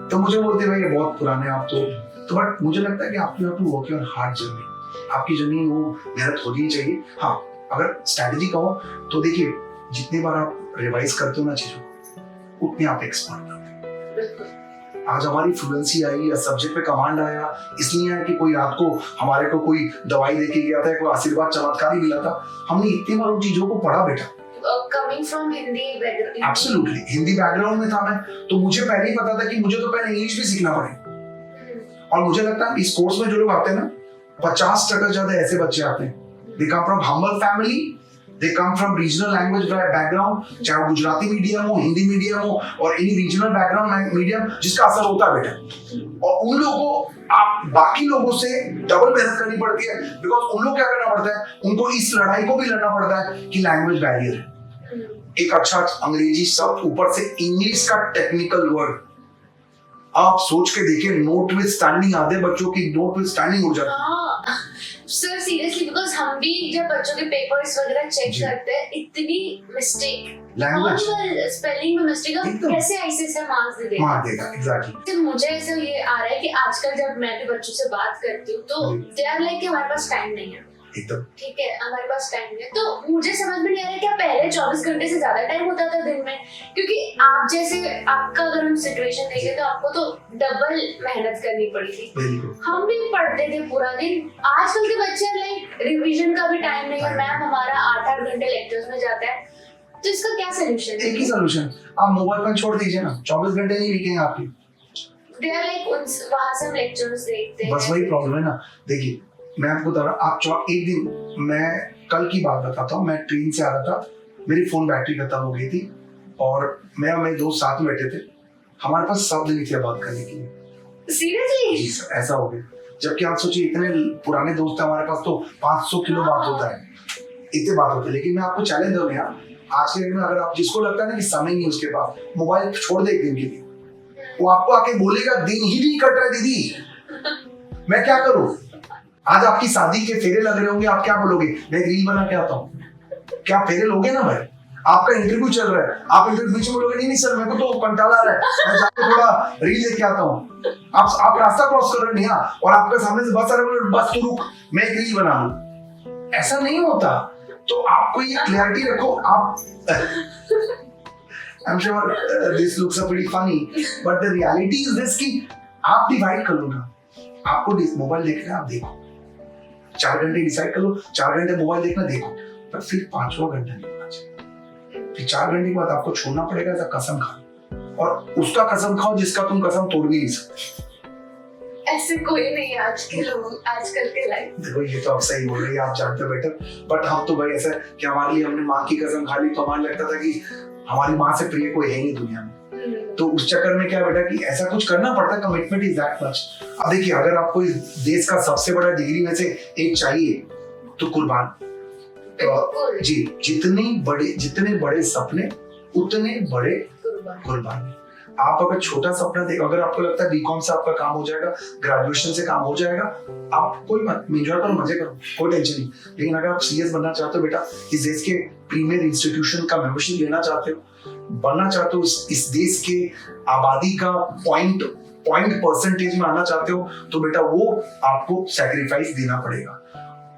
तो मुझे बोलते भाई ये बहुत पुराने आप तो बट मुझे लगता है कि आपकी वर्क योर हार्ड जर्नी, आपकी जर्नी वो मेहनत होनी चाहिए। हाँ अगर स्ट्रैटेजी कहो तो देखिए, जितनी बार आप रिवाइज करते हो ना चीजों को, उतने आप एक्सपर्ट बनते हो। आज हमारी फ्लुएंसी आई या सब्जेक्ट पे कमांड आया, इसलिए है कि कोई रात को हमारे को कोई दवाई देके गया था, कोई आशीर्वाद चमत्कार ही मिला था, हमने इतनी बार उन चीजों को पढ़ा बेटा।
Coming from Hindi background,
absolutely Hindi background में था मैं, तो मुझे पहले ही पता था कि मुझे तो पहले इंग्लिश भी सीखना पड़ेगा। और मुझे लगता है इस कोर्स में जो लोग आते हैं ना, 50% ज्यादा ऐसे बच्चे आते हैं, they come from humble family, they come from regional language background, चाहे गुजराती मीडियम हो, हिंदी मीडियम हो और एनी रीजनल बैकग्राउंड मीडियम, जिसका असर होता है बेटा। और उन लोगों को आप बाकी लोगों से डबल मेहनत करनी पड़ती है, बिकॉज उन लोग क्या करना पड़ता है, उनको इस लड़ाई को भी लड़ना पड़ता है कि लैंग्वेज बैरियर है। एक अच्छा अंग्रेजी शब्द, ऊपर से इंग्लिश का टेक्निकल वर्ड, आप सोच के देखिए, नोट विद स्टैंडिंग, आधे बच्चों की नोट विद स्टैंडिंग हो जाती है।
सर सीरियसली, बिकॉज हम भी जब बच्चों के पेपर्स वगैरह चेक करते हैं, इतनी मिस्टेक,
लैंग्वेज
स्पेलिंग में मिस्टेक, कैसे ऐसे से मार देगा
एग्जैक्टली।
मुझे ऐसा ये आ रहा है कि आजकल जब मैं भी बच्चों से बात करती हूँ तो दे आर लाइक कि हमारे पास टाइम नहीं है,
एकदम
ठीक है हमारे पास टाइम है। तो मुझे समझ में नहीं आ रहा क्या पहले 24 घंटे से ज्यादा टाइम होता था दिन में, क्योंकि आप जैसे आपका अगर हम सिचुएशन देखें तो आपको तो डबल मेहनत करनी पड़ी थी, हम भी पढ़ते थे पूरा दिन। आजकल के बच्चे लाइक रिवीजन का भी टाइम नहीं है, मैम हमारा 8-8 घंटे लेक्चर्स में जाता है, तो इसका क्या सोल्यूशन है?
एक ही सोल्यूशन, आप मोबाइल फोन छोड़ दीजिए ना, 24 घंटे नहीं लिखेंगे आपकी,
दे आर लाइक वहां से हम लेक्चर्स देखते हैं,
बस वही प्रॉब्लम है ना। देखिए मैं आपको बता रहा हूँ, आप एक दिन मैं कल की बात बताता हूँ, मैं ट्रेन से आ रहा था, मेरी फोन बैटरी खत्म हो गई थी और मैं और मेरे दोस्त साथ में बैठे थे, हमारे पास शब्द नहीं थे बात करने के लिए।
सीरियसली?
जी सर, ऐसा हो गया। जबकि आप सोचिए इतने पुराने दोस्त हैं हमारे पास, तो 500 किलो बात होता है, इतने बात होते हैं। लेकिन मैं आपको चैलेंज दूंगा यार, आज के दिन में अगर आप जिसको लगता है ना कि समय नहीं उसके पास, मोबाइल छोड़ दे एक दिन के लिए, वो आपको आके बोलेगा दिन ही नहीं कट रहा है दीदी, मैं क्या करूं। आज आपकी शादी के फेरे लग रहे होंगे, आप क्या बोलोगे, मैं एक रील बना के आता हूँ, क्या फेरे लोगे ना भाई। आपका इंटरव्यू चल रहा है, आप इंटरव्यू बीच में बोलोगे नहीं नहीं सर मेरे को तो कंटाला आ रहा है, मैं जाके थोड़ा रील लेके आता हूँ। आप रास्ता क्रॉस कर रहे हो नेहा, और आपके सामने से बस आ रहा है, बस तू रुक मैं एक रील बना लूं, ऐसा नहीं होता। तो आपको ये क्लैरिटी रखो। आप I'm sure this looks a pretty funny, but the reality is this कि आप डिवाइड कर लो ना, आपको मोबाइल देखना है आप देखो, 4 घंटे डिसाइड कर लो, 4 घंटे मोबाइल देखना देखो, पर फिर 5वां घंटा नहीं होना चाहिए। फिर 4 घंटे के बाद आपको छोड़ना पड़ेगा, ऐसा कसम खाओ, और उसका कसम खाओ जिसका तुम कसम तोड़ भी नहीं सकते।
ऐसे कोई नहीं आज के लोग, आजकल के लाइफ।
देखो ये तो आप सही बोल रही है, आप जानते हो बेटर, बट हम तो भाई ऐसा कि हमारे लिए हमने माँ की कसम खा ली तो हमारे लगता था कि हमारी माँ से प्रिय कोई है नहीं दुनिया में। तो उस चक्कर में क्या बेटा कि ऐसा कुछ करना पड़ता है, कमिटमेंट इज दैट मच। अब देखिए अगर आपको इस देश का सबसे बड़ा डिग्री में से एक चाहिए तो कुर्बान। जी, जितने बड़े सपने उतने बड़े कुर्बानी। आप अगर छोटा सपना देखो, अगर आपको लगता है बीकॉम से आपका काम हो जाएगा, ग्रेजुएशन से काम हो जाएगा, आप कोई मत एंजॉय करो, मजे करो, कोई टेंशन नहीं। लेकिन अगर आप सीरियस बनना चाहते हो बेटा, इस देश के प्रीमियर इंस्टीट्यूशन का मेंबरशिप लेना चाहते हो, बनना चाहते हो, इस देश के आबादी का पॉइंट परसेंटेज में आना चाहते हो, तो बेटा वो आपको सैक्रिफाइस देना पड़ेगा।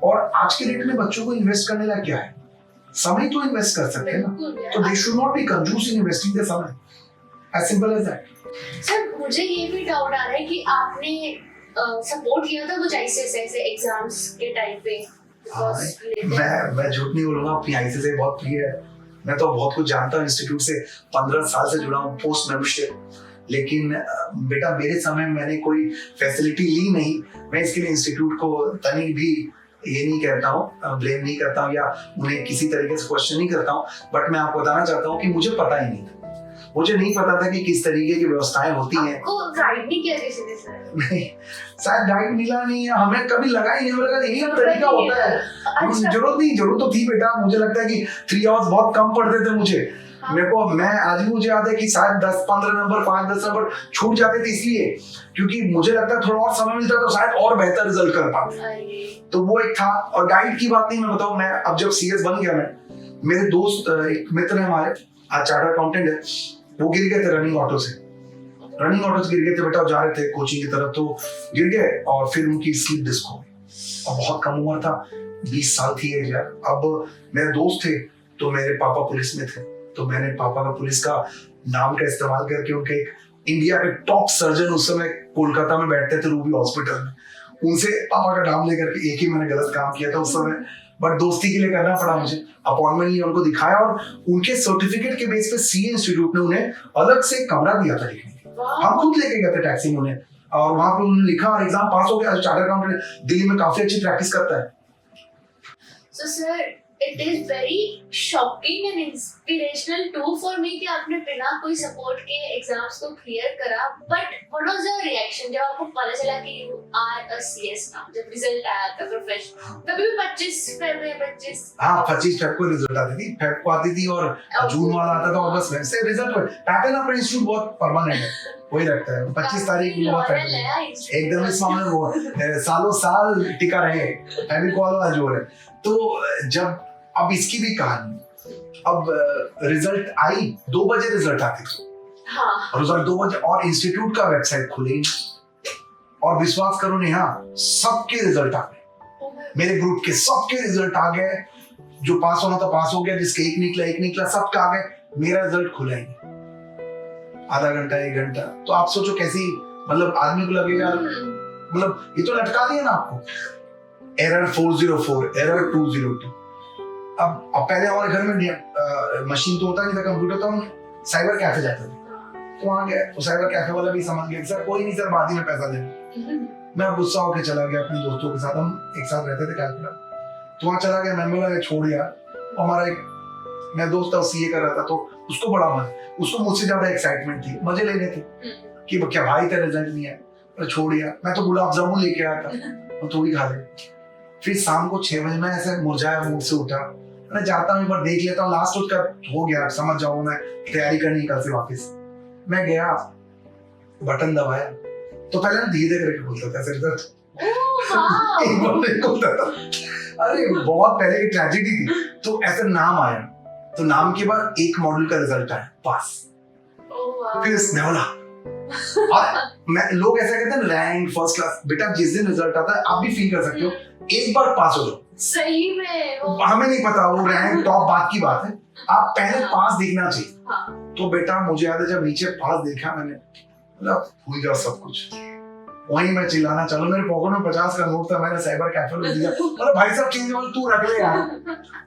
और आज के डेट में बच्चों को इन्वेस्ट करने लायक क्या है, समय तो इन्वेस्ट कर सकते हैं ना, तो दे शुड नॉट बी कंजूस इन इन्वेस्टिंग द समय, as simple as that।
Sir मुझे ये भी डाउट आ रहा है कि आपने सपोर्ट किया था कुछ ऐसे एग्जाम्स के टाइम पे?
मैं झूठ नहीं बोलूंगा, अपनी आईसीएस से बहुत प्रिय है, मैं तो बहुत कुछ जानता हूँ, इंस्टीट्यूट से 15 साल से जुड़ा हूँ, पोस्ट मेंबरशिप। लेकिन बेटा मेरे समय में मैंने कोई फैसिलिटी ली नहीं, मैं इसके लिए इंस्टीट्यूट को तनिक भी ये नहीं कहता हूँ, ब्लेम नहीं करता हूँ या उन्हें किसी तरीके से क्वेश्चन नहीं करता हूँ, बट मैं आपको बताना चाहता हूँ कि मुझे पता ही नहीं था, मुझे नहीं पता था कि किस तरीके की व्यवस्थाएं होती हैं।
आपको गाइड नहीं किया किसी ने सर?
नहीं, शायद गाइड मिला नहीं है, हमें कभी लगा ही नहीं, हमें लगा यही तरीका होता है। जरूरत तो थी बेटा, मुझे लगता है कि 3 आवर्स बहुत कम पड़ते थे मुझे। मैं आज भी मुझे याद है कि शायद 10-15 नंबर 5-10 नंबर छूट जाते थे, इसलिए क्योंकि मुझे लगता है थोड़ा और समय मिलता तो शायद और बेहतर रिजल्ट कर पाते। तो वो एक था। और गाइड की बात नहीं मैं बताऊं, मैं अब जब सीएस बन गया, मैं मेरे दोस्त एक मित्र है हमारे, चार्टर्ड अकाउंटेंट है, वो गिर गए थे रनिंग ऑटो से गिर गए थे बेटा, जा रहे थे कोचिंग की तरफ, तो गिर गए और फिर उनकी स्लिप डिस्क हो गई, और बहुत कम उम्र था, 20 साल थी एज यार। अब मेरे दोस्त थे तो मेरे पापा पुलिस में थे, तो मैंने पापा का पुलिस का नाम का इस्तेमाल करके उनके इंडिया के टॉप सर्जन उस समय कोलकाता में बैठते थे रूबी हॉस्पिटल में, उनसे पापा का नाम लेकर के, एक ही मैंने गलत काम किया था उस समय, बट दोस्ती के लिए करना पड़ा मुझे, अपॉइंटमेंट लिया, उनको दिखाया, और उनके सर्टिफिकेट के बेस पे सीए इंस्टीट्यूट ने उन्हें अलग से कमरा दिया था लिखने के लिए। हम खुद लेके गए थे टैक्सी में उन्हें, और वहां पे उन्होंने लिखा और एग्जाम पास हो गया। चार्टर्ड अकाउंटेंट दिल्ली में काफी अच्छी प्रैक्टिस करता है।
So sir, it is very shocking and inspirational too for me कि आपने बिना कोई सपोर्ट के एग्जाम्स को क्लियर करा। But what was your reaction जब आपको पता चला कि you are a CS now, जब रिजल्ट आया था प्रोफेशनल? तभी भी 25
फेब को रिजल्ट आती थी, फेब को आती थी और जून वाला आता था, और बस वैसे रिजल्ट हुए। पैटर्न अपना इंस्टीट्यूट बहुत परमानेंट है, वही रखता है। 25 तारीख को बहुत एकदम इस मामले में वो सालों साल टिका रहे, फेविकॉल वाला जोर है। तो जब अब इसकी भी कहानी, अब रिजल्ट आई 2 बजे, रिजल्ट आती थी, रिजल्ट 2 बजे, और इंस्टीट्यूट का वेबसाइट खुले, और विश्वास करो नेहा, सबके रिजल्ट आ गए, मेरे ग्रुप के सबके रिजल्ट आ गए, जो पास होना था पास हो गया, जिसके एक निकला सबका आ गए, मेरा रिजल्ट खुला ही आधा घंटा 1 घंटा। तो आप सोचो कैसी, मतलब आदमी को लगेगा, मतलब ये तो लटका दिया ना आपको, एरर 404, एरर 202। अब पहले हमारे घर में मशीन तो होता नहीं था, कंप्यूटर, तो हम साइबर कैफे जाते थे, तो वहां गए, तो साइबर कैफे वाला भी समझ गया सर कोई नहीं सर, बाद ही में पैसा देना। मैं गुस्सा होकर चला गया अपने दोस्तों के साथ, हम एक साथ रहते थे कैलकुलेटर, तो वहां चला गया, मैंने बोला छोड़ यार, हमारा एक मेरा दोस्त था सीए कर रहा था, तो उसको बड़ा मन, उसको मुझसे ज्यादा एक्साइटमेंट थी, मजे लेने थे कि क्या भाई तेरा रिजल्ट नहीं है, पर छोड़ यार, मैं तो गुलाब जामुन लेके आया था और थोड़ी खा ले। फिर शाम को 6 बजे मैं ऐसे मुरझाया मूड से उठा, मैं जाता हूँ एक बार देख लेता हूँ, लास्ट उसका हो गया, समझ जाऊँ मैं तैयारी करनी कल से वापस। मैं गया, बटन दबाया, तो पहले ना धीरे करके खुलता था ऐसे रिजल्ट, एक बार नहीं खुलता था। अरे बहुत पहले की ट्रेजेडी थी। तो ऐसे नाम आया, तो नाम के बाद एक मॉड्यूल का रिजल्ट आया, पास। फिर इसने बोला, और मैं लोग ऐसा कहते हैं रैंक फर्स्ट क्लास, बेटा जिस दिन रिजल्ट आता है आप भी फील कर सकते हो, एक बार पास हो जाओ,
सही में
हमें नहीं पता वो रैंक टॉप बात की बात है, आप पहले पास देखना चाहिए।
हाँ।
तो बेटा मुझे याद है जब नीचे पास देखा मैंने, मतलब भूल जाओ सब कुछ, वहीं मैं चिल्लाना चालू, मेरे पॉकेट में 50 का नोट था, मैंने साइबर कैफे में दिया, मतलब भाई साहब चेंज, तू रख ले यार,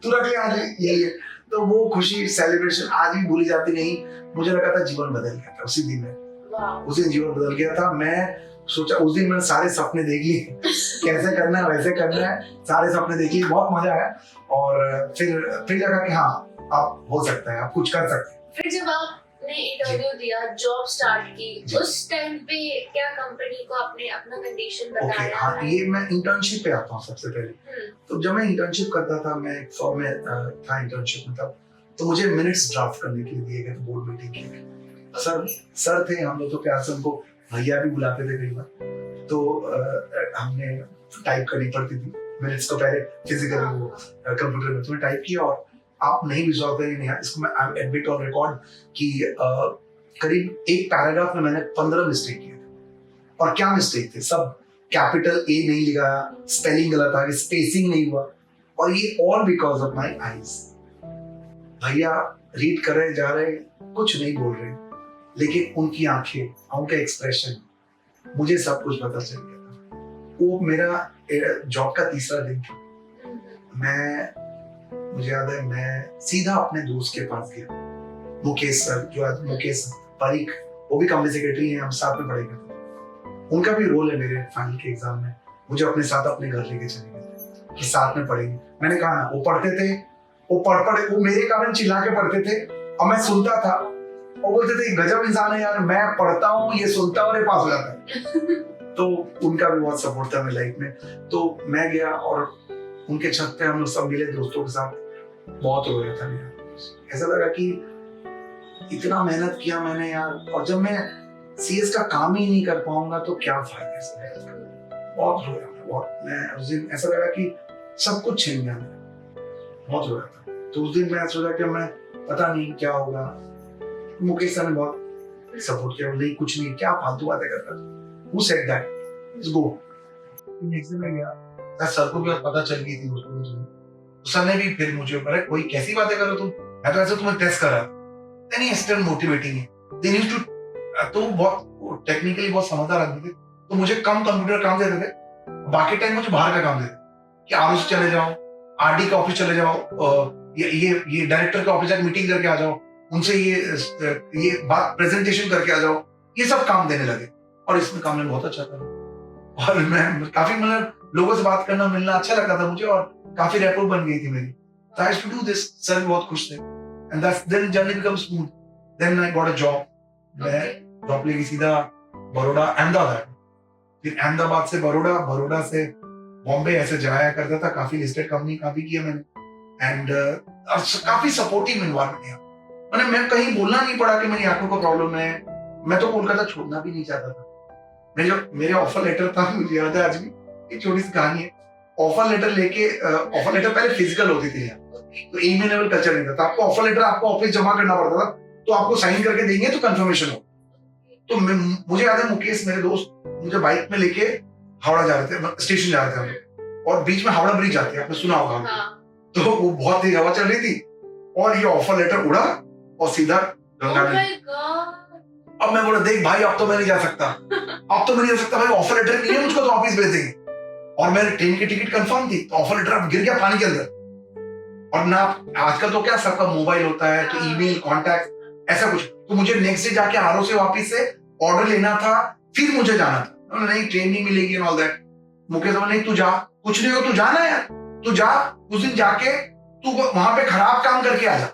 तू रख ले आज, यही है। तो वो खुशी सेलिब्रेशन आज भी भूली जाती नहीं। मुझे लगा था जीवन बदल गया था उसी दिन में, उस दिन जीवन बदल गया था। मैं सोचा उस दिन मैंने सारे सपने देख लिए, कैसे करना है वैसे करना है, सारे सपने देख लिए, बहुत मजा आया। और फिर लगा कि हाँ आप हो सकता है, आप कुछ कर सकते हैं।
फिर जब आपने इंटरव्यू दिया, जॉब स्टार्ट की, उस टाइम पे क्या कंपनी को आपने अपना कंडीशन बताया?
हाँ, ये मैं इंटर्नशिप पे आता हूँ सबसे पहले। तो जब मैं इंटर्नशिप करता था, मैं एक फर्म में था इंटर्नशिप में तब, तो मुझे मिनट्स ड्राफ्ट करने के लिए दिए गए थे बोर्ड मीटिंग के लिए। सर थे, हम लोग तो प्यार से उनको भैया भी बुलाते थे कई बार। तो हमने टाइप करनी पड़ती थी मिनट्स को, पहले फिजिकली वो कंप्यूटर में तुम्हें टाइप किया, और आप नहीं विश्वास करेंगे नहीं, इसको मैं I am admit on record कि करीब एक पैराग्राफ में मैंने 15 मिस्टेक किए थे। और क्या मिस्टेक थे, सब कैपिटल ए नहीं लिखा, स्पेलिंग गलत आ गई, स्पेसिंग नहीं हुआ, और ये all because of my eyes. भैया रीड कर रहे जा रहे, कुछ नहीं बोल रहे, लेकिन उनकी आंखें, उनका एक्सप्रेशन, मुझे सब कुछ पता चल गया था। वो मेरा जॉब का तीसरा दिन था। मुझे याद है मैं सीधा अपने दोस्त के पास गया, मुकेश सर, जो आज मुकेश परीख, वो भी कंपनी सेक्रेटरी हैं, हम साथ में पढ़े गए। उनका भी रोल है मेरे फाइनल के एग्जाम में, मुझे अपने साथ अपने घर लेके चले गए कि साथ में पढ़ेंगे। मैंने कहा ना, वो पढ़ते थे, वो मेरे कारण चिल्ला के पढ़ते थे और मैं सुनता था। वो बोलते थे गजब इंसान है यार, मैं पढ़ता हूँ, ये सुनता है और ये पास हो जाता है। तो उनका भी बहुत सपोर्ट था मेरी लाइफ में। तो मैं गया और उनके छत पे हम लोग सब मिले दोस्तों के साथ, बहुत रोया था यार। ऐसा लगा कि इतना मेहनत किया मैंने यार, और जब मैं सीएस का काम ही नहीं कर पाऊंगा तो क्या फायदा इसका। बहुत रोया, बहुत। मैं उस दिन ऐसा लगा कि सब कुछ छीन गया, बहुत रोया था। तो उस दिन मैं सोचा कि मैं पता नहीं क्या होगा। मुकेश सर ने बहुत सपोर्ट किया, नहीं कुछ नहीं, क्या फालतू बातें करता। Who said that? Let's go. Next दिन मैं गया, सर को भी पता चल गई थी उसको। सर ने भी फिर मुझे बोला, कोई कैसी बातें कर रहे हो तुम, मैं तो ऐसे तुम्हें टेस्ट कर रहा था। नहीं स्टिल मोटिवेटिंग है। They used to, तो बहुत टेक्निकली बहुत समझदार आदमी थे, तो मुझे कम कंप्यूटर काम देते थे, बाकी टाइम मुझे बाहर का काम देते कि आरओ से चले जाओ, आरडी का ऑफिस चले जाओ, ये डायरेक्टर के ऑफिस जाकर मीटिंग करके आ जाओ, उनसे ये बात प्रेजेंटेशन करके आ जाओ, ये सब काम देने लगे। और इसमें काम में बहुत अच्छा था, और मैं काफी मतलब लोगों से बात करना मिलना अच्छा लगता था मुझे, और काफी रैपो बन गई थी मेरी। So I used to do this. Sir भी बहुत खुश थे, and then journey becomes smooth. Then I got a job. मैं जॉब लेके सीधा बड़ौदा, अहमदाबाद, फिर अहमदाबाद से बड़ौदा, बड़ौदा से बॉम्बे, ऐसे जाया करता था। काफी लिस्टेड कंपनी काफी किया मैंने, एंड काफी सपोर्टिव एनवायरनमेंट है। मैंने मैं कहीं बोलना नहीं पड़ा कि मेरी आंखों का प्रॉब्लम है। मैं तो कोलकाता छोड़ना भी नहीं चाहता था। मेरे ऑफर लेटर था, मुझे याद है आज भी, एक छोटी सी कहानी है। ऑफर लेटर लेके, ऑफर लेटर पहले फिजिकल होती थी यार, तो ईमेल लेवल कल्चर नहीं था, तो आपको ऑफर लेटर आपको ऑफिस जमा करना पड़ता था, तो आपको साइन करके देंगे तो कंफर्मेशन हो। तो मुझे याद है मुकेश मेरे दोस्त मुझे बाइक में लेके हावड़ा जा रहे थे, स्टेशन जा रहे थे हम लोग, और बीच में हावड़ा ब्रिज जाती है, आपने सुना होगा। तो वो बहुत तेज हवा चल रही थी, और ये ऑफर लेटर उड़ा और सीधा गंगा में। अब मैं बोला, देख भाई अब तो मैं नहीं जा सकता, अब तो मैं नहीं जा सकता भाई, ऑफर लेटर नहीं है मुझको तो ऑफिस भेज देंगे। और मेरी ट्रेन की टिकट कंफर्म थी, तो ऑफर लेटर अब गिर गया पानी के अंदर। और ना आजकल तो क्या सबका मोबाइल होता है, तो ईमेल कॉन्टैक्ट ऐसा कुछ, तो मुझे नेक्स्ट डे जाके आरओ से वापस से ऑर्डर लेना था, फिर मुझे जाना था। नहीं ट्रेन नहीं मिलेगी एंड ऑल दैट। मुकेश बोला, नहीं तू जा, कुछ नहीं हो तू जाना यार, तू जा, उस दिन जाके तू वहां पे खराब काम करके आ जा।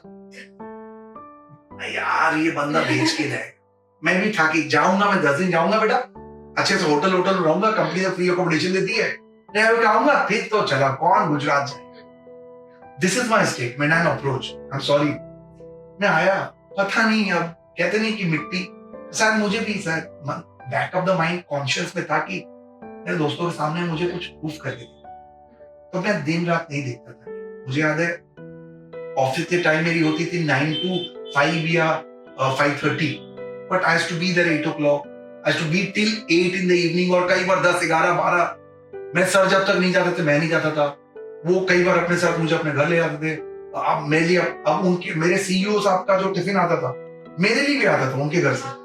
यार ये बंदा बेच के जाएगा। मैं भी था कि जाऊंगा, मैं 10 दिन जाऊंगा बेटा, अच्छे से होटल रहूंगा, कंपनी फ्री अकोमोडेशन देती है, नहीं आऊंगा, फिर तो चला कौन गुजरात जाए। This is my statement and approach. I am sorry. मैं आया, पता नहीं, अब कहते नहीं कि मिट्टी, शायद मुझे भी शायद back of the mind conscious में था कि मेरे दोस्तों के सामने मुझे कुछ प्रूफ करके दे, तो मैं दिन रात नहीं देखता था। मुझे याद है ऑफिस के टाइम मेरी होती थी 9 to 5 या 5:30, but I have to be there 8 o'clock, I have to be till 8 in the evening, और कई बार 10, 11, 12 मेरे सर जब तक नहीं जाते थे मैं नहीं जाता था। वो कई बार अपने साथ मुझे अपने घर ले जाते थे। अब मेरे लिए, अब उनके, मेरे सीईओ साहब का जो टिफिन आता था मेरे लिए भी आता था उनके घर से।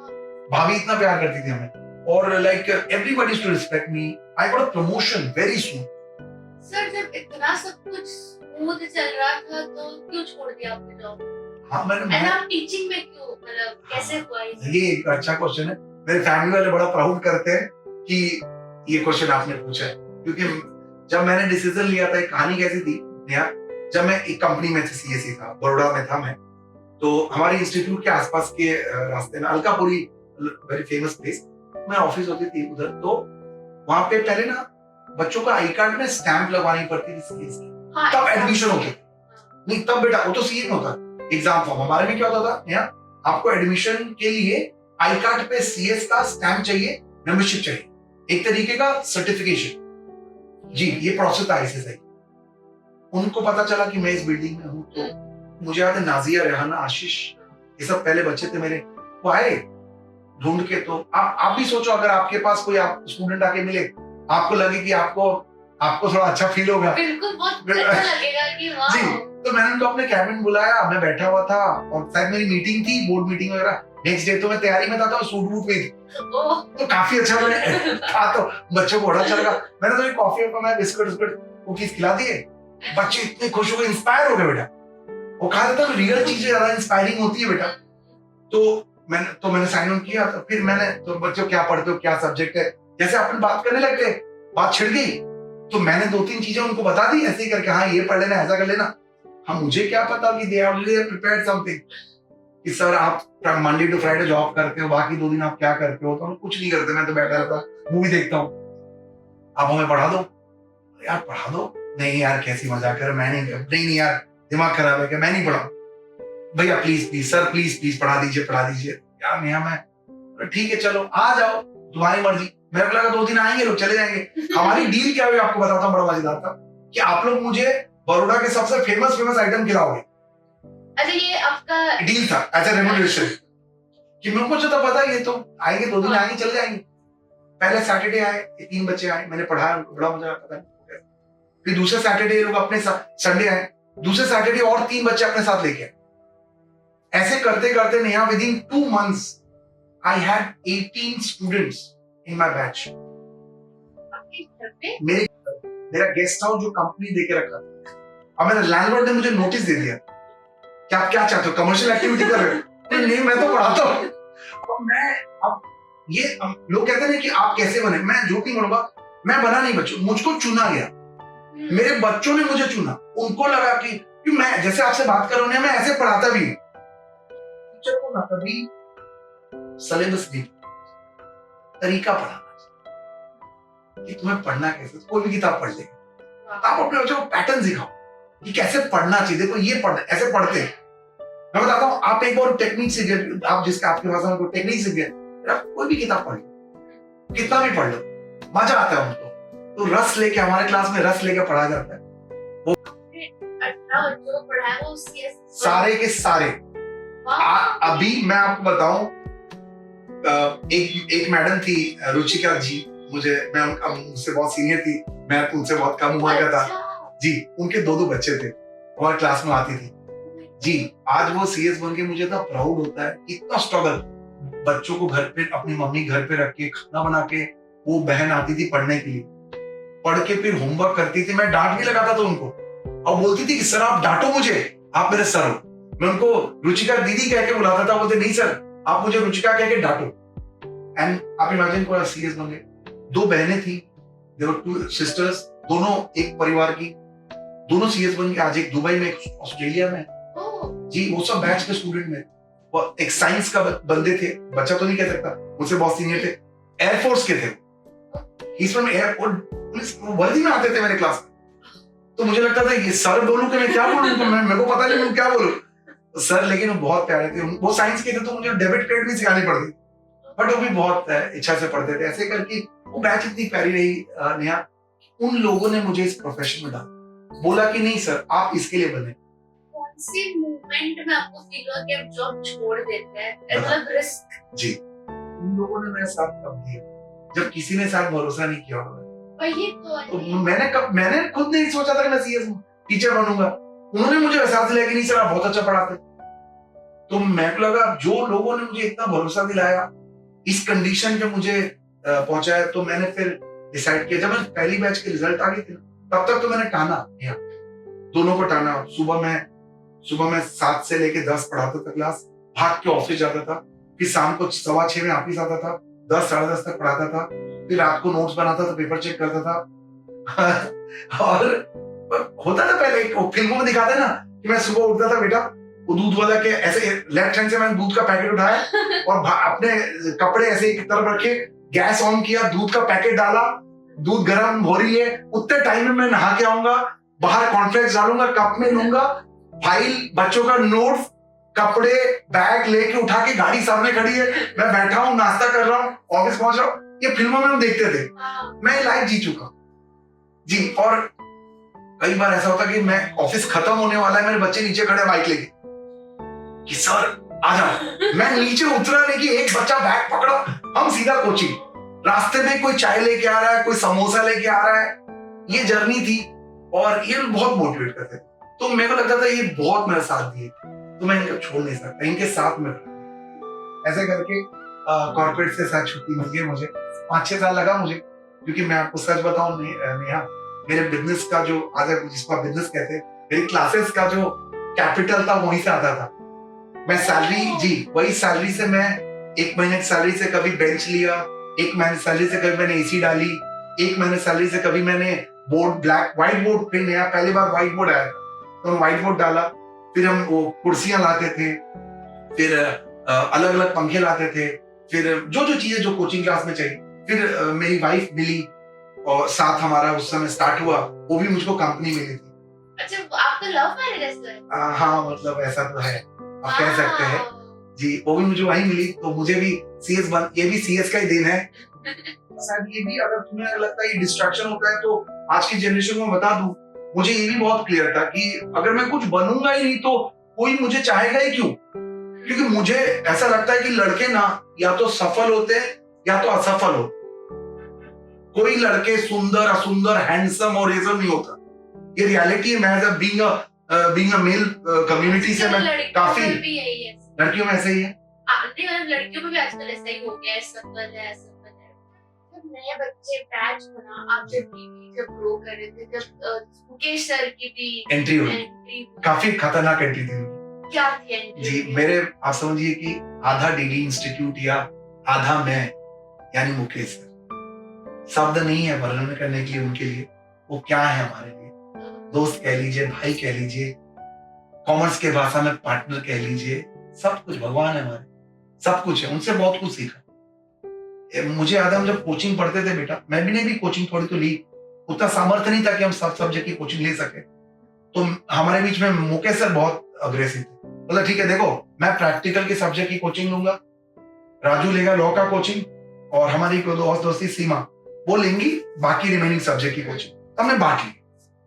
भाभी इतना प्यार करती थी हमें, और like everybody used to respect me. I got a promotion very soon.
Sir जब इतना सब कुछ स्मूथ चल रहा था तो क्यों छोड़ दिया आपने जॉब?
हाँ मैंने,
एंड आप टीचिंग में क्यों, मतलब कैसे हुआ
ये एक अच्छा क्वेश्चन है। मेरे फैमिली वाले बड़ा प्राउड करते हैं कि ये क्वेश्चन आपने पूछा है, क्योंकि जब मैंने डिसीजन लिया था, एक कहानी कैसी थी नेहा, जब मैं एक कंपनी में सीएससी था, बड़ौदा में था मैं, तो हमारे इंस्टीट्यूट के आसपास के रास्ते में अलकापुरी, वेरी फेमस प्लेस, मैं ऑफिस होती थी उधर, तो वहां पे पहले ना बच्चों का आई कार्ड में स्टैंप लगवानी पड़ती थी सीएस की, तब एडमिशन होते थे। नहीं तब बेटा वो तो सीए में होता, एग्जाम फॉर्म। हमारे में क्या होता था यहाँ, आपको एडमिशन के लिए आई कार्ड पे सीएस का स्टैंप चाहिए, मेंबरशिप चाहिए, एक तरीके का सर्टिफिकेशन। जी ये प्रोसेस था आईसीएसआई। उनको पता चला कि मैं इस बिल्डिंग में हूँ, तो मुझे याद है नाजिया, रेहाना, आशीष, ये सब पहले बच्चे थे मेरे, वो आए ढूंढ के। तो आप भी सोचो, अगर आपके पास कोई आप स्टूडेंट आके मिले, आपको लगे कि आपको थोड़ा अच्छा फील होगा,
बिल्कुल बहुत अच्छा लगेगा कि वाह।
जी। तो मैंने उनको अपने कैबिन बुलाया, मैं बैठा हुआ था, और शायद मेरी मीटिंग थी, बोर्ड मीटिंग वगैरह। नेक्स्ट डे तो मैं तैयारी में था, तो सूट वूट में थी, तो काफी अच्छा मैंने था, तो बच्चों को बड़ा अच्छा लगा। मैंने तो एक कॉफी बनाया, बिस्कुट कुकीज खिला दिए, बच्चे इतने खुश हो गए, इंस्पायर हो गए बेटा। वो कहा जाता है रियल चीजें ज्यादा इंस्पायरिंग होती है बेटा। तो मैंने साइन ऑन किया। तो फिर मैंने, तो बच्चों क्या पढ़ते हो, क्या सब्जेक्ट है, जैसे अपन बात करने लगते, बात छिड़ गई, तो मैंने 2-3 चीजें उनको बता दी ऐसे ही करके, हाँ ये पढ़ लेना, ऐसा कर लेना। हाँ मुझे क्या पता कि दे ऑलरेडी प्रिपेयर्ड समथिंग, कि सर आप मंडे टू फ्राइडे जॉब करते हो, बाकी 2 दिन आप क्या करते हो? तो हम कुछ नहीं करते, मैं तो बैठा रहता, मूवी देखता हूँ। आप हमें पढ़ा दो यार, पढ़ा दो। नहीं यार कैसी मजाक कर, मैं नहीं यार दिमाग खराब है क्या, मैं नहीं पढ़ा। भैया प्लीज सर प्लीज पढ़ा दीजिए यार। नेहा मैं ठीक है चलो आ जाओ, तुम्हारी मर्जी। मेरे को लगा 2 दिन आएंगे लोग, चले जाएंगे। हमारी डील क्या हुई आपको बताता हूँ, बड़ा मजेदार था, कि आप लोग मुझे बड़ौदा के सबसे फेमस आइटम खिलाओगे।
अच्छा ये आपका
डील था एज ए रेम्यूनरेशन, कि मेरे को जो था पता, ये तो आएंगे 2 दिन आएंगे चले जाएंगे। पहले सैटरडे आए, 3 बच्चे आए, मैंने पढ़ाया उनको, बड़ा मजा आया, पता नहीं। फिर दूसरे सैटरडे लोग अपने संडे आए, दूसरे सैटरडे और 3 बच्चे अपने साथ लेके आए। ऐसे करते करते Neha within 2 months I had 18 students in my batch.
आपके घर पे
मेरा गेस्ट हाउस जो कंपनी देके रखा था, अब मेरे लैंडलॉर्ड ने मुझे नोटिस दे दिया कि आप क्या चाहते हो, कमर्शियल एक्टिविटी कर रहे हो? नहीं मैं तो पढ़ाता हूँ। अब लोग कहते हैं कि आप कैसे बने, मैं जो भी बनूंगा, मैं बना नहीं बच्चों, मुझको चुना गया, मेरे बच्चों ने मुझे चुना। उनको लगा कि मैं जैसे आपसे बात कर रहा हूं, मैं ऐसे पढ़ाता भी हूं। टीचर को ना कभी सिलेबस नहीं, तरीका पढ़ाना कि तुम्हें पढ़ना कैसे। कोई भी किताब पढ़ ले, आप अपने बच्चों को पैटर्न सिखाओ कि कैसे पढ़ना चाहिए। देखो ये पढ़ना, ऐसे पढ़ते हैं। मैं बताता हूँ, आप एक बार टेक्निक सीख गए, आप जिसका आपके पास में टेक्निक सीख गए, कोई भी किताब पढ़ लो, कितना भी पढ़ लो, मजा आता है उनको। तो रस लेके, हमारे क्लास में रस लेके पढ़ा जाता है।
जो पढ़ाया वो
सारे के सारे। अभी मैं आपको बताऊं, एक मैडम थी रुचिका जी, मैं उनसे बहुत सीनियर थी, मैं उनसे बहुत कम उम्र का था जी। उनके 2 बच्चे थे, हमारे क्लास में आती थी जी। आज वो सीएस बन के मुझे इतना प्राउड होता है, इतना स्ट्रगल, बच्चों को घर पे, अपनी मम्मी घर पे रख के खाना बना के, वो बहन आती थी पढ़ने के लिए, पढ़ के फिर होमवर्क करती थी। मैं डांट भी लगाता था उनको, और बोलती थी कि सर आप डांटो मुझे, आप मेरे सर हो। मैं उनको रुचिका दीदी कह के बुलाता था, बोलते नहीं सर आप मुझे रुचिका कह के डांटो। एंड आप इमेजिन करो, सीरियस बन गए। 2 बहनें थी, देयर वर 2 सिस्टर्स, दोनों एक परिवार की। दोनों सीएस बन के आज एक दुबई में एक ऑस्ट्रेलिया में। जी वो सब बैच के स्टूडेंट में। वो एक साइंस का बंदे थे, बच्चा तो नहीं कह सकता, मुझसे बहुत सीनियर थे, एयरफोर्स के थे। ही फ्रॉम एयरपोर्ट, पुलिस वर्दी में आते थे मेरे क्लास में। तो मुझे लगता था ये सर बोलूं कि मैं क्या बोलूं, तो मेरे को पता नहीं मैं क्या बोलूं सर, लेकिन वो बहुत प्यारे थे। वो साइंस के थे तो मुझे डेबिट क्रेडिट भी सिखानी पड़ती, बट वो भी बहुत इच्छा से पढ़ते थे। ऐसे करके वो बैच इतनी प्यारी रही नेहा, उन लोगों ने मुझे इस प्रोफेशन में डाला, बोला कि नहीं सर आप इसके लिए बने।
कौन से मोमेंट में आपको फील हुआ कि आप जॉब छोड़ देते हैं, मतलब रिस्क?
जी उन लोगों ने मेरा साथ कब दिया जब किसी ने साथ भरोसा नहीं किया होगा।
वही
तो मैंने खुद नहीं सोचा था कि मैं सीएस टीचर बनूंगा। उन्होंने मुझे एहसास दिलाया कि नहीं सर आप बहुत अच्छा पढ़ाते। तो मेरे को लगा जो लोगों ने मुझे इतना भरोसा दिलाया, इस कंडीशन पे मुझे पहुंचाया, तो मैंने फिर डिसाइड किया। जब मैं पहली बैच के रिजल्ट आ गए थे तब तक तो मैंने टाना, दोनों को टाना। सुबह में 7 से लेके 10 पढ़ाता था क्लास, भाग के ऑफिस जाता था, फिर शाम को 6:15 में वापिस आता था, 10 साढ़े 10 तक पढ़ाता था, फिर रात को नोट्स बनाता था, पेपर चेक करता था। और होता था पहले फिल्मों में दिखाते हैं ना कि मैं सुबह उठता था, बेटा वो दूध वाला के ऐसे लेफ्ट हैंड से मैंने दूध का पैकेट उठाया और अपने कपड़े ऐसे एक तरफ रखे, गैस ऑन किया, दूध का पैकेट डाला, दूध गर्म हो रही है, उतने टाइम में मैं नहा के आऊंगा, बाहर कॉर्नफ्लेक्स डालूंगा, कप में लूंगा, फाइल, बच्चों का नोट्स, कपड़े, बैग लेके उठा के गाड़ी सामने खड़ी है, मैं बैठा हूँ, नाश्ता कर रहा हूँ, ऑफिस पहुंच रहा हूँ। ये फिल्मों में हम देखते थे, मैं लाइफ जी चुका जी। और कई बार ऐसा होता कि मैं ऑफिस खत्म होने वाला है, मेरे बच्चे नीचे खड़े बाइक लेके कि सर आ जाओ। मैं नीचे उतरा नहीं कि एक बच्चा बैग पकड़ा, हम सीधा कोचिंग। रास्ते में कोई चाय लेके आ रहा है, कोई समोसा लेके आ रहा है, ये जर्नी थी। और ये बहुत मोटिवेट करते थे, तो मेरे को लगता था ये बहुत मेरा साथ दिए, तो मैं इनको छोड़ नहीं सकता, इनके साथ में ऐसे करके कॉर्पोरेट से साथ छुट्टी मिल गई मुझे। 5-6 साल लगा मुझे, क्योंकि मैं आपको सच बताऊं नेहा, मेरे बिजनेस का जो आज जिसको बिजनेस कहते हैं, मेरी क्लासेस का जो कैपिटल था वहीं से आता था। मैं सैलरी जी वही सैलरी से मैं 1 महीने की सैलरी से कभी बेंच लिया, 1 महीने सैलरी से कभी मैंने एसी डाली, 1 महीने सैलरी से कभी मैंने बोर्ड व्हाइट बोर्ड पे नया पहली बार व्हाइट बोर्ड आया था, तो व्हाइट बोर्ड डाला, फिर हम वो कुर्सियां लाते थे, फिर अलग अलग पंखे लाते थे, फिर जो चीजें जो कोचिंग क्लास में चाहिए। फिर मेरी वाइफ मिली और साथ हमारा उस समय स्टार्ट हुआ, वो भी मुझको कंपनी मिली थी।
अच्छा आपका लव मैरिज है?
हाँ मतलब ऐसा तो है, आप कह सकते हैं जी। वो भी मुझे वहीं मिली, तो मुझे भी सीएस ये भी सीएस का ही दिन है। शायद ये भी, अगर तुम्हें लगता है ये डिस्ट्रैक्शन होता है, तो आज की जनरेशन को बता दूं, मुझे ये भी बहुत क्लियर था कि अगर मैं कुछ बनूंगा ही नहीं तो कोई मुझे चाहेगा ही क्यों। क्योंकि मुझे ऐसा लगता है कि लड़के ना या तो सफल होते हैं या तो असफल होते। कोई लड़के सुंदर असुंदर हैंडसम और ये सब नहीं होता, ये रियलिटी है। मैं बीइंग अ मेल कम्युनिटी से मैं काफी लड़कियों में ऐसे ही है,
लड़कियों में भी आजकल ऐसा ही हो गया है, सफल है असफल है। जब नए बच्चे बैच बना, आप जब ग्रो कर रहे थे, जब मुकेश सर की भी
एंट्री हुई, काफी खतरनाक एंट्री थी।
क्या थी एंट्री? जी
मेरे आप समझिए कि आधा डीडी इंस्टीट्यूट या आधा मैं, यानी मुकेश सर, शब्द नहीं है वर्णन करने के लिए उनके लिए। वो क्या है हमारे लिए, दोस्त कह लीजिए, भाई कह लीजिए, कॉमर्स के भाषा में पार्टनर कह लीजिए, सब कुछ भगवान है हमारे, सब कुछ है। उनसे बहुत कुछ सीखा। मुझे याद है हम जब कोचिंग पढ़ते थे बेटा, मैंने भी कोचिंग थोड़ी तो ली, उतना सामर्थ्य नहीं था कि हम सब सब्जेक्ट की कोचिंग ले सके। तो हमारे बीच में मुकेश सर बहुत अग्रेसिव थे, बोला ठीक है देखो मैं प्रैक्टिकल के सब्जेक्ट की कोचिंग लूंगा, राजू लेगा लॉ का कोचिंग, और हमारी दोस्ती सीमा वो लेंगी बाकी रिमेनिंग सब्जेक्ट की कोचिंग। हमने बांट ली,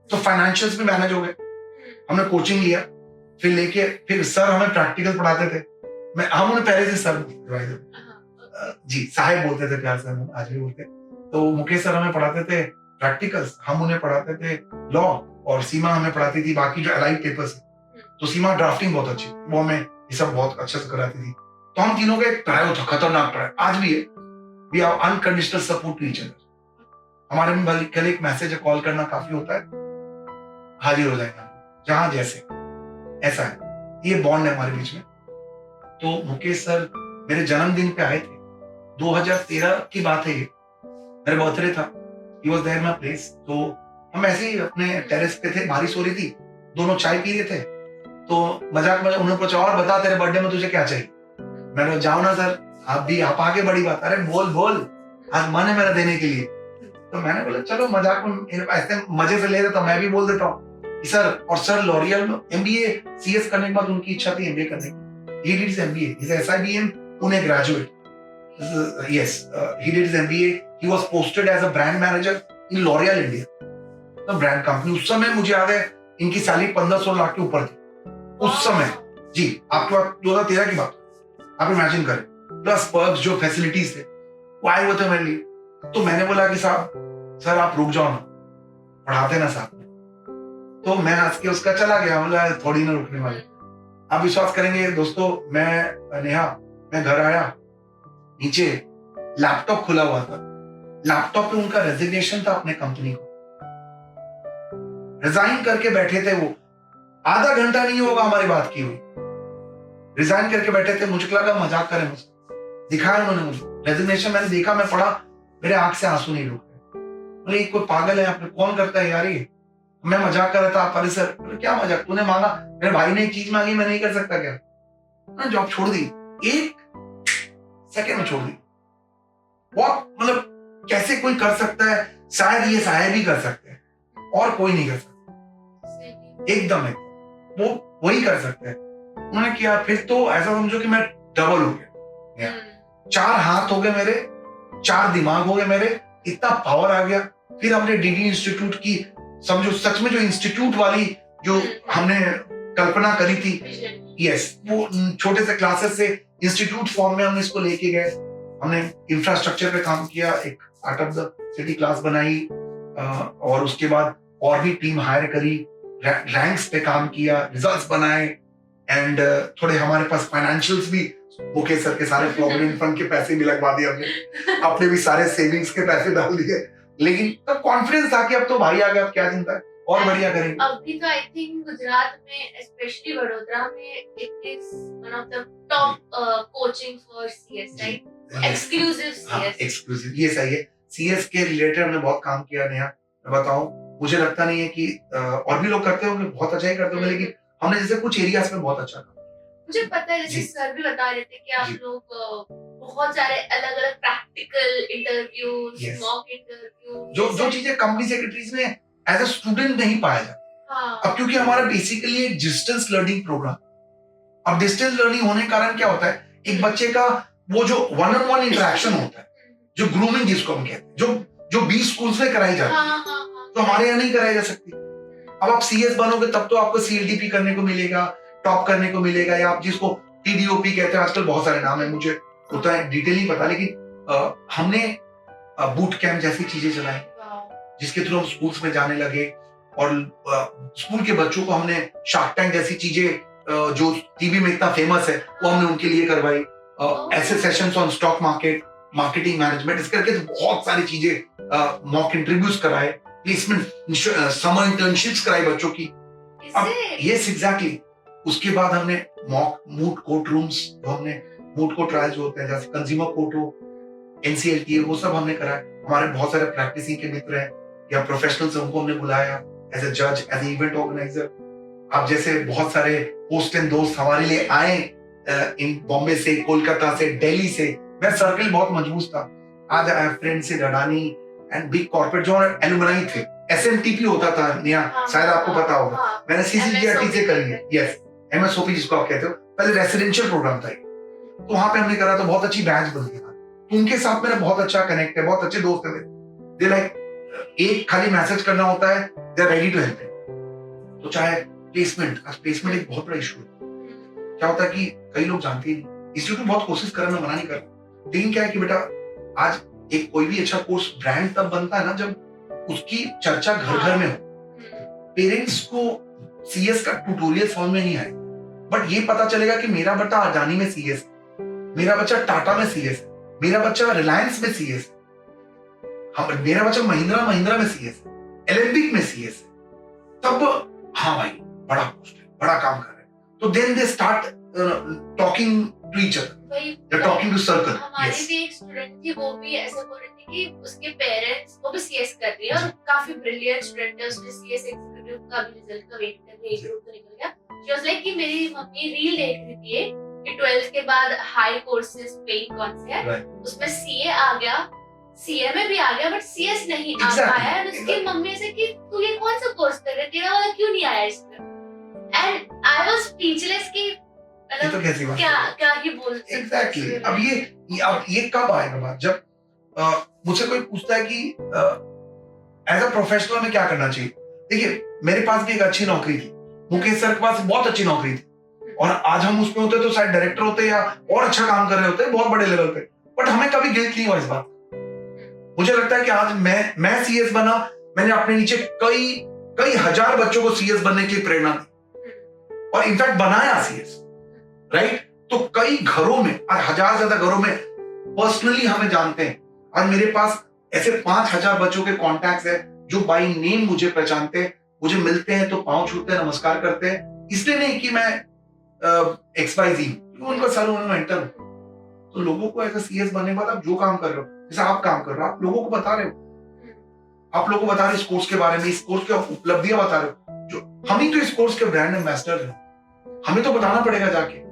तो फाइनेंशियल्स भी मैनेज हो गए। हमने कोचिंग लिया, फिर लेके फिर सर हमें प्रैक्टिकल पढ़ाते थे। हम उन्हें पहले से सर जी साहेब बोलते थे प्यार से, हम आज भी बोलते। तो मुकेश सर हमें पढ़ाते थे प्रैक्टिकल्स, हम उन्हें पढ़ाते थे लॉ, और सीमा हमें पढ़ाती थी बाकी जो अलाइड पेपर्स। तो सीमा ड्राफ्टिंग बहुत अच्छी, वो हमें ये सब बहुत अच्छे से कराती थी। तो हम तीनों का एक ट्राई था, खतरनाक ट्राई, आज भी है। We have unconditional support to each other. हमारे में भले कल एक मैसेज कॉल करना काफी होता है, हाजिर हो जाएगा जहां जैसे, ऐसा है, ये बॉन्ड है हमारे बीच में। तो मुकेश सर मेरे जन्मदिन पे आए थे, 2013 की बात है ये, मेरा बर्थडे था, he was there my place. तो हम ऐसे ही अपने टेरेस पे थे, बारिश हो रही थी, दोनों चाय पी रहे थे, तो मजाक में उन्होंने पूछा और बता तेरे बर्थडे में तुझे क्या चाहिए। मैंने कहा जाओ ना सर, आप भी आप आगे बड़ी बात, अरे बोल बोल आज मन है मेरा देने के लिए। तो मैंने बोला चलो मजाक में ऐसे मजे से ले रहे, तो मैं भी बोल देता हूँ सर। और सर लॉरियल में MBA CS करने के बाद उनकी इच्छा थी MBA करने की। He did his MBA. He's a SIBM Pune graduate. Yes, he did his MBA. He was posted as a brand manager in L'Oreal India, the brand company. उस समय मुझे याद है इनकी सैलरी 1500 लाख के ऊपर थी उस समय जी। आपके बात 2013 की बात, आप इमेजिन करें, प्लस पर्क्स जो फैसिलिटीज थे वो आए हुए थे मेरे लिए। तो मैंने बोला कि साहब सर आप रुक जाओ ना, पढ़ाते ना साहब। तो मैं हंस के उसका चला गया, बोला थोड़ी ना रुकने वाले। आप विश्वास करेंगे दोस्तों, मैं घर आया, नीचे लैपटॉप खुला हुआ था, लैपटॉप पे उनका रेजिग्नेशन था अपने कंपनी को, रिजाइन करके बैठे थे वो। आधा घंटा नहीं होगा हमारी बात की हुई, रिजाइन करके बैठे थे। मुझे लगा मजाक करें मुझसे, दिखाया उन्होंने मुझे रेजिग्नेशन। मैंने देखा, मैं पढ़ा, मेरे आंख से आंसू नहीं रुक गए। बोले कोई पागल है, आपने कौन करता है यार ये। मैं मजाक कर रहा था, अरे सर क्या मजाक, तूने मांगा, मेरे भाई ने एक चीज मांगी, मैं नहीं कर सकता क्या। मैं जॉब छोड़ दी, 1 सेकंड में छोड़ दी। बहुत मतलब कैसे कोई कर सकता है, शायद ये साहेब ही कर सकते हैं और कोई नहीं कर सकता, एकदम है वो वही कर सकते हैं। उन्होंने किया, फिर तो ऐसा समझो कि मैं डबल हो गया, 4 हाथ हो गए मेरे, 4 दिमाग हो गए मेरे, इतना पावर आ गया। फिर हमने DD इंस्टीट्यूट की, समझो सच में जो इंस्टीट्यूट वाली जो हमने कल्पना करी थी, यस, वो छोटे से क्लासेस से इंस्टीट्यूट फॉर्म में हमने इसको लेके गए। हमने इंफ्रास्ट्रक्चर पे काम किया, एक art of the city class बनाई, और उसके बाद और भी टीम हायर करी, रैंक्स पे काम किया, रिजल्ट्स बनाए, एंड थोड़े हमारे पास फाइनेंशियल्स भी, मुकेश सर के सारे प्रोविडेंट फंड के पैसे भी लगवा दिए हमने, अपने भी सारे सेविंग्स के पैसे डाल दिए। लेकिन तब कॉन्फिडेंस था कि अब तो भाई आ गया, अब क्या चिंता है, और बढ़िया करेंगे।
अभी तो आई थिंक गुजरात में, स्पेशली वडोदरा में, it is one of the top coaching for CS, right? Exclusive CS।
Exclusive, ये सही है। CS के रिलेटेड हमने बहुत काम किया। नेहा मैं बताऊं, मुझे लगता नहीं है कि और भी लोग करते होंगे, बहुत अच्छा ही करते होंगे, लेकिन हमने जैसे कुछ एरियाज में बहुत अच्छा काम।
मुझे पता है, जैसे सर भी बता रहे थे कि आप लोग बहुत सारे अलग अलग प्रैक्टिकल इंटरव्यूज, मॉक इंटरव्यू, जो चीजें कंपनी सेक्रेटरीज में एज अ स्टूडेंट नहीं पाया जाता।
हाँ।
अब क्योंकि हमारा बेसिकली एक डिस्टेंस लर्निंग प्रोग्राम, अब डिस्टेंस लर्निंग होने के कारण क्या होता है, एक बच्चे का वो जो 1-on-1 इंटरेक्शन होता है, जो ग्रूमिंग जिसको हम कहते हैं, जो 20 स्कूल्स में कराई जाती है, तो हमारे यहाँ नहीं कराई जा सकती। अब आप CS बनोगे तब तो आपको CLTP करने को मिलेगा, टॉप करने को मिलेगा, या आप जिसको TDOP कहते हैं, आजकल बहुत सारे नाम है, मुझे उतना डिटेल नहीं पता, लेकिन हमने बूट कैंप जैसी चीजें चलाई जिसके थ्रू हम स्कूल्स में जाने लगे, और स्कूल के बच्चों को हमने शार्क टैंक जैसी चीजें जो टीवी में इतना फेमस है वो हमने उनके लिए करवाई। ऐसे sessions on stock market, marketing management, इस करके बहुत सारी चीजें, मॉक इंटरव्यूज कराए, प्लेसमेंट, समर इंटर्नशिप्स कराई बच्चों की। अब यस एग्जैक्टली, उसके बाद हमने मॉक मूड कोर्ट रूम्स, जो हमने मूड कोर्ट ट्रायल्स जो होते हैं, जैसे कंज्यूमर कोर्ट हो, NCLT, वो सब हमने कराए। हमारे बहुत सारे प्रैक्टिसिंग के मित्र हैं या प्रोफेशनल्स, उनको हमने बुलाया एज ए जज, एज ए इवेंट ऑर्गेनाइजर। आप जैसे बहुत सारे होस्ट एंड दोस्त हमारे लिए आए, इन बॉम्बे से, कोलकाता से, दिल्ली से। मेरा सर्कल बहुत मजबूत था। आज I have friends in Adani and big corporate जो एलुमनाई थे। SMTP होता था, नेहा शायद आपको पता होगा, मैंने CCGRT से करी है। यस, MSOP जिसको आप कहते हो, पहले रेसिडेंशियल प्रोग्राम था, तो वहां पे हमने करा, तो बहुत अच्छी बैच बन गया। उनके साथ मेरा बहुत अच्छा कनेक्ट है, बहुत अच्छे दोस्त है मेरे। दे लाइक, एक खाली मैसेज करना होता है, they are ready to help. तो चाहे प्लेसमेंट, आज प्लेसमेंट एक बहुत बड़ा इशू है। क्या होता है कि कई लोग जानते ही नहीं, इंस्टीट्यूट बहुत कोशिश कर रहे हैं, मैं मना नहीं कर रहा, लेकिन क्या है कि बेटा आज एक कोई भी अच्छा कोर्स ब्रांड तब बनता है ना जब उसकी चर्चा घर घर में हो। पेरेंट्स को CS का ट्यूटोरियल समझ में नहीं आए, बट ये पता चलेगा कि मेरा बच्चा अडानी में CS, मेरा बच्चा टाटा में CS, मेरा बच्चा रिलायंस में CS, मेरा बच्चा महिंद्रा में CS, एलेम्बिक में CS, तब हाँ भाई बड़ा पोस्ट है, बड़ा काम कर रहे हैं। तो then they start talking to each other.
वही
They're talking to circle.
हमारी
Yes.
भी एक स्टूडेंट थी, वो भी ऐसा बोल रही थी कि उसके पेरेंट्स, वो भी सीएस कर रही है और काफी ब्रिलियंट स्टूडेंट है, उसने सीएस एग्जीक्यूटिव का भी रिजल्ट का वेट कर रही है, एक ग्रुप तो निकल गया। शी वाज लाइक कि मेरी मम्मी रील देख रही थी कि 12th के बाद हाई कोर्सेज पेइंग कौन से है,
Right.
उसमें सीए आ गया, सीए में भी आ गया, बट सीएस नहीं आ
Exactly.
पाया। और उसकी
Exactly.
मम्मी से कि तू ये कौन सा कोर्स कर रही है, तेरा वाला क्यों नहीं आया इसमें? एंड आई वाज स्पीचलेस कि
ये तो कैसी बात
क्या
है?
क्या ही बोल सकते हैं
एग्जैक्टली
इसमें।
अब ये कब आएगा बात, जब मुझसे कोई पूछता है कि एज अ प्रोफेशनल में क्या करना चाहिए। देखिए, मेरे पास भी एक अच्छी नौकरी थी, मुकेश सर के पास बहुत अच्छी नौकरी थी, और आज हम उसमें होते तो शायद डायरेक्टर होते या और अच्छा काम कर रहे होते बहुत बड़े लेवल पे, बट हमें कभी गिल्ट नहीं हुआ इस बात। मुझे लगता है कि आज मैं सीएस बना, मैंने अपने नीचे कई हजार बच्चों को सीएस बनने के लिए प्रेरणा दी, और इनफैक्ट बनाया सीएस, राइट। तो कई घरों में, हजार ज्यादा घरों में पर्सनली हमें जानते हैं। आज मेरे पास ऐसे 5,000 बच्चों के कॉन्टैक्ट्स है जो बाय नेम मुझे पहचानते हैं, मुझे मिलते हैं तो पांव छूते हैं, नमस्कार करते हैं, इसलिए नहीं कि मैं XYZ, उनका सर हूं, मेंटर। तो लोगों को ऐसा सीएस बनने के बाद आप जो काम कर रहे हो, जैसे आप काम कर रहे हो, आप लोगों को बता रहे हो, आप लोगों को बता रहे हो इस कोर्स के बारे में, इस कोर्स की उपलब्धियां बता रहे हो। जो हम ही तो इस कोर्स के ब्रांड एम्बेसडर हैं, हमें तो बताना पड़ेगा जाके।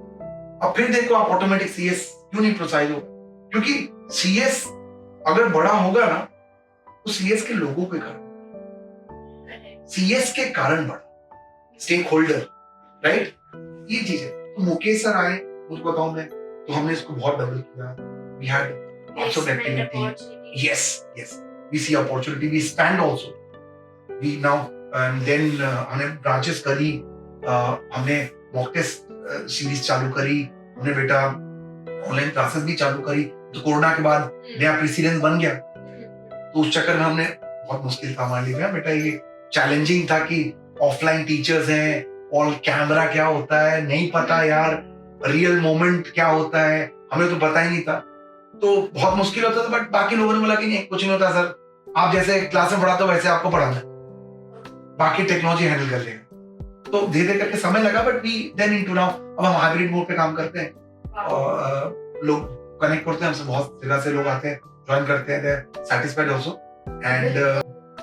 अब फिर देखो आप ऑटोमेटिक सीएस क्यों नहीं प्रोत्साहित हो, क्योंकि सीएस अगर बड़ा होगा ना तो सीएस के लोगों के कारण, सीएस के कारण बड़ा, स्टेक होल्डर, राइट, ये चीज है। तो मुकेश सर आए, मुझको बताऊं मैं, तो हमने इसको बहुत डबल किया। We had lots of activity, yes, we see opportunity, we expand also, we now and then हमने ब्रांचेस करी, हमने मॉक टेस्ट सीरीज चालू करी, हमने बेटा ऑनलाइन क्लासेस भी चालू करी। तो कोरोना के बाद नया प्रेसिडेंस बन गया, तो उस चक्कर में हमने बहुत मुश्किल था हमारे लिए बेटा, ये चैलेंजिंग था कि ऑफलाइन टीचर्स हैं और कैमरा क्या होता है नहीं पता यार, रियल मोमेंट क्या होता है हमें तो पता ही नहीं था, तो बहुत मुश्किल होता था। बट बाकी लोगों ने बोला कि नहीं, कुछ नहीं होता सर, आप जैसे क्लास में पढ़ाते हो वैसे आपको पढ़ाना है, बाकी टेक्नोलॉजी हैंडल कर लेगा। तो धीरे धीरे करके समय लगा, but we then into now अब हम हाइब्रिड मोड पे काम करते हैं, और लोग कनेक्ट करते हैं हमसे, बहुत जगह से लोग आते हैं, ज्वाइन करते हैं, दे सेटिस्फाइड आल्सो। एंड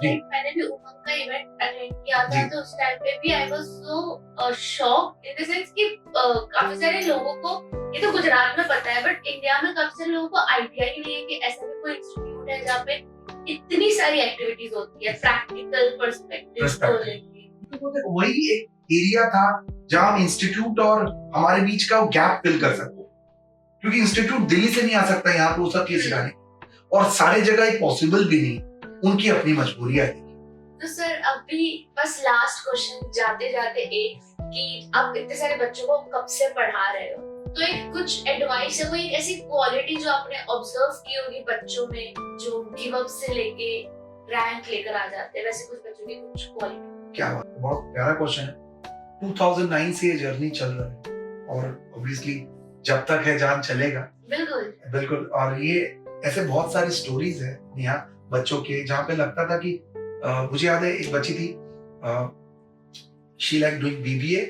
मैंने भी उमंग का इवेंट अटेंड किया था,
जी।
तो उस टाइम पे भी I was so shocked in the sense कि काफी सारे लोगों को, ये तो गुजरात में पता है, बट इंडिया में काफी सारे लोगों को आइडिया ही नहीं है कि ऐसा भी कोई इंस्टीट्यूट है जहाँ पे इतनी सारी एक्टिविटीज होती है प्रैक्टिकल पर्सपेक्टिव को लेके।
वही एक एरिया था जहां हम इंस्टीट्यूट और हमारे बीच का गैप फिल कर सकते, क्योंकि इंस्टीट्यूट दिल्ली से नहीं आ सकता यहाँ पे वो सब चीज सिखाने, और सारे जगह पॉसिबल भी नहीं, उनकी अपनी मजबूरियां है।
तो सर अभी बस लास्ट क्वेश्चन जाते जाते एक, कि आप इतने सारे बच्चों को कब से पढ़ा रहे हो, तो एक कुछ एडवाइस है, कोई एक ऐसी क्वालिटी जो आपने ऑब्जर्व की होगी बच्चों में, जो गिव अप से लेके रैंक लेकर आ जाते हैं, वैसे कुछ बच्चों की कुछ क्वालिटी?
क्या बात है, बहुत प्यारा क्वेश्चन है। 2009 से ये जर्नी चल रहा है, और ऑब्वियसली जब तक है जान चलेगा। बिल्कुल। और ये ऐसे बहुत सारी स्टोरीज है नेहा बच्चों के, जहाँ पे लगता था कि मुझे याद है एक बच्ची थी, she like doing BBA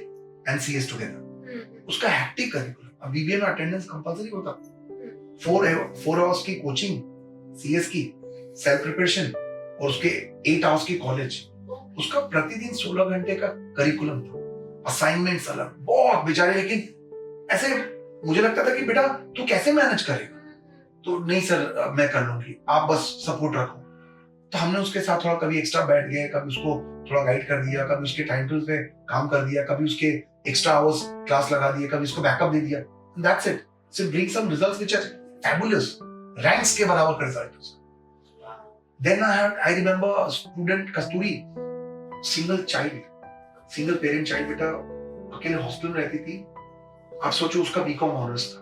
and CS together, उसका हेक्टिक करिकुलम। अब BBA में अटेंडेंस कंपलसरी होता, 4 आवर्स की कोचिंग CS की, सेल्फ प्रिपरेशन, और उसके 8 आवर्स की कॉलेज, उसका प्रतिदिन 16 घंटे का करिकुलम था, असाइनमेंट्स अलग, बहुत बेचारे। लेकिन ऐसे मुझे लगता था कि बेटा तू कैसे मैनेज करेगा, तो नहीं सर मैं कर लूंगी, आप बस सपोर्ट रखो। तो हमने उसके साथ थोड़ा कभी एक्स्ट्रा बैठ गए, कभी उसको थोड़ा गाइड कर दिया, कभी उसके टाइम टेबल पे काम कर दिया, कभी उसके एक्स्ट्रा आवर्स क्लास लगा दिए, कभी उसको बैकअप दे दिया, that's it. So bring some results which are fabulous, ranks के बराबर का result. Then I remember student Kasturi, single parent child, बेटा अकेले हॉस्टल में रहती थी। आप सोचो उसका बीकॉम ऑनर्स था,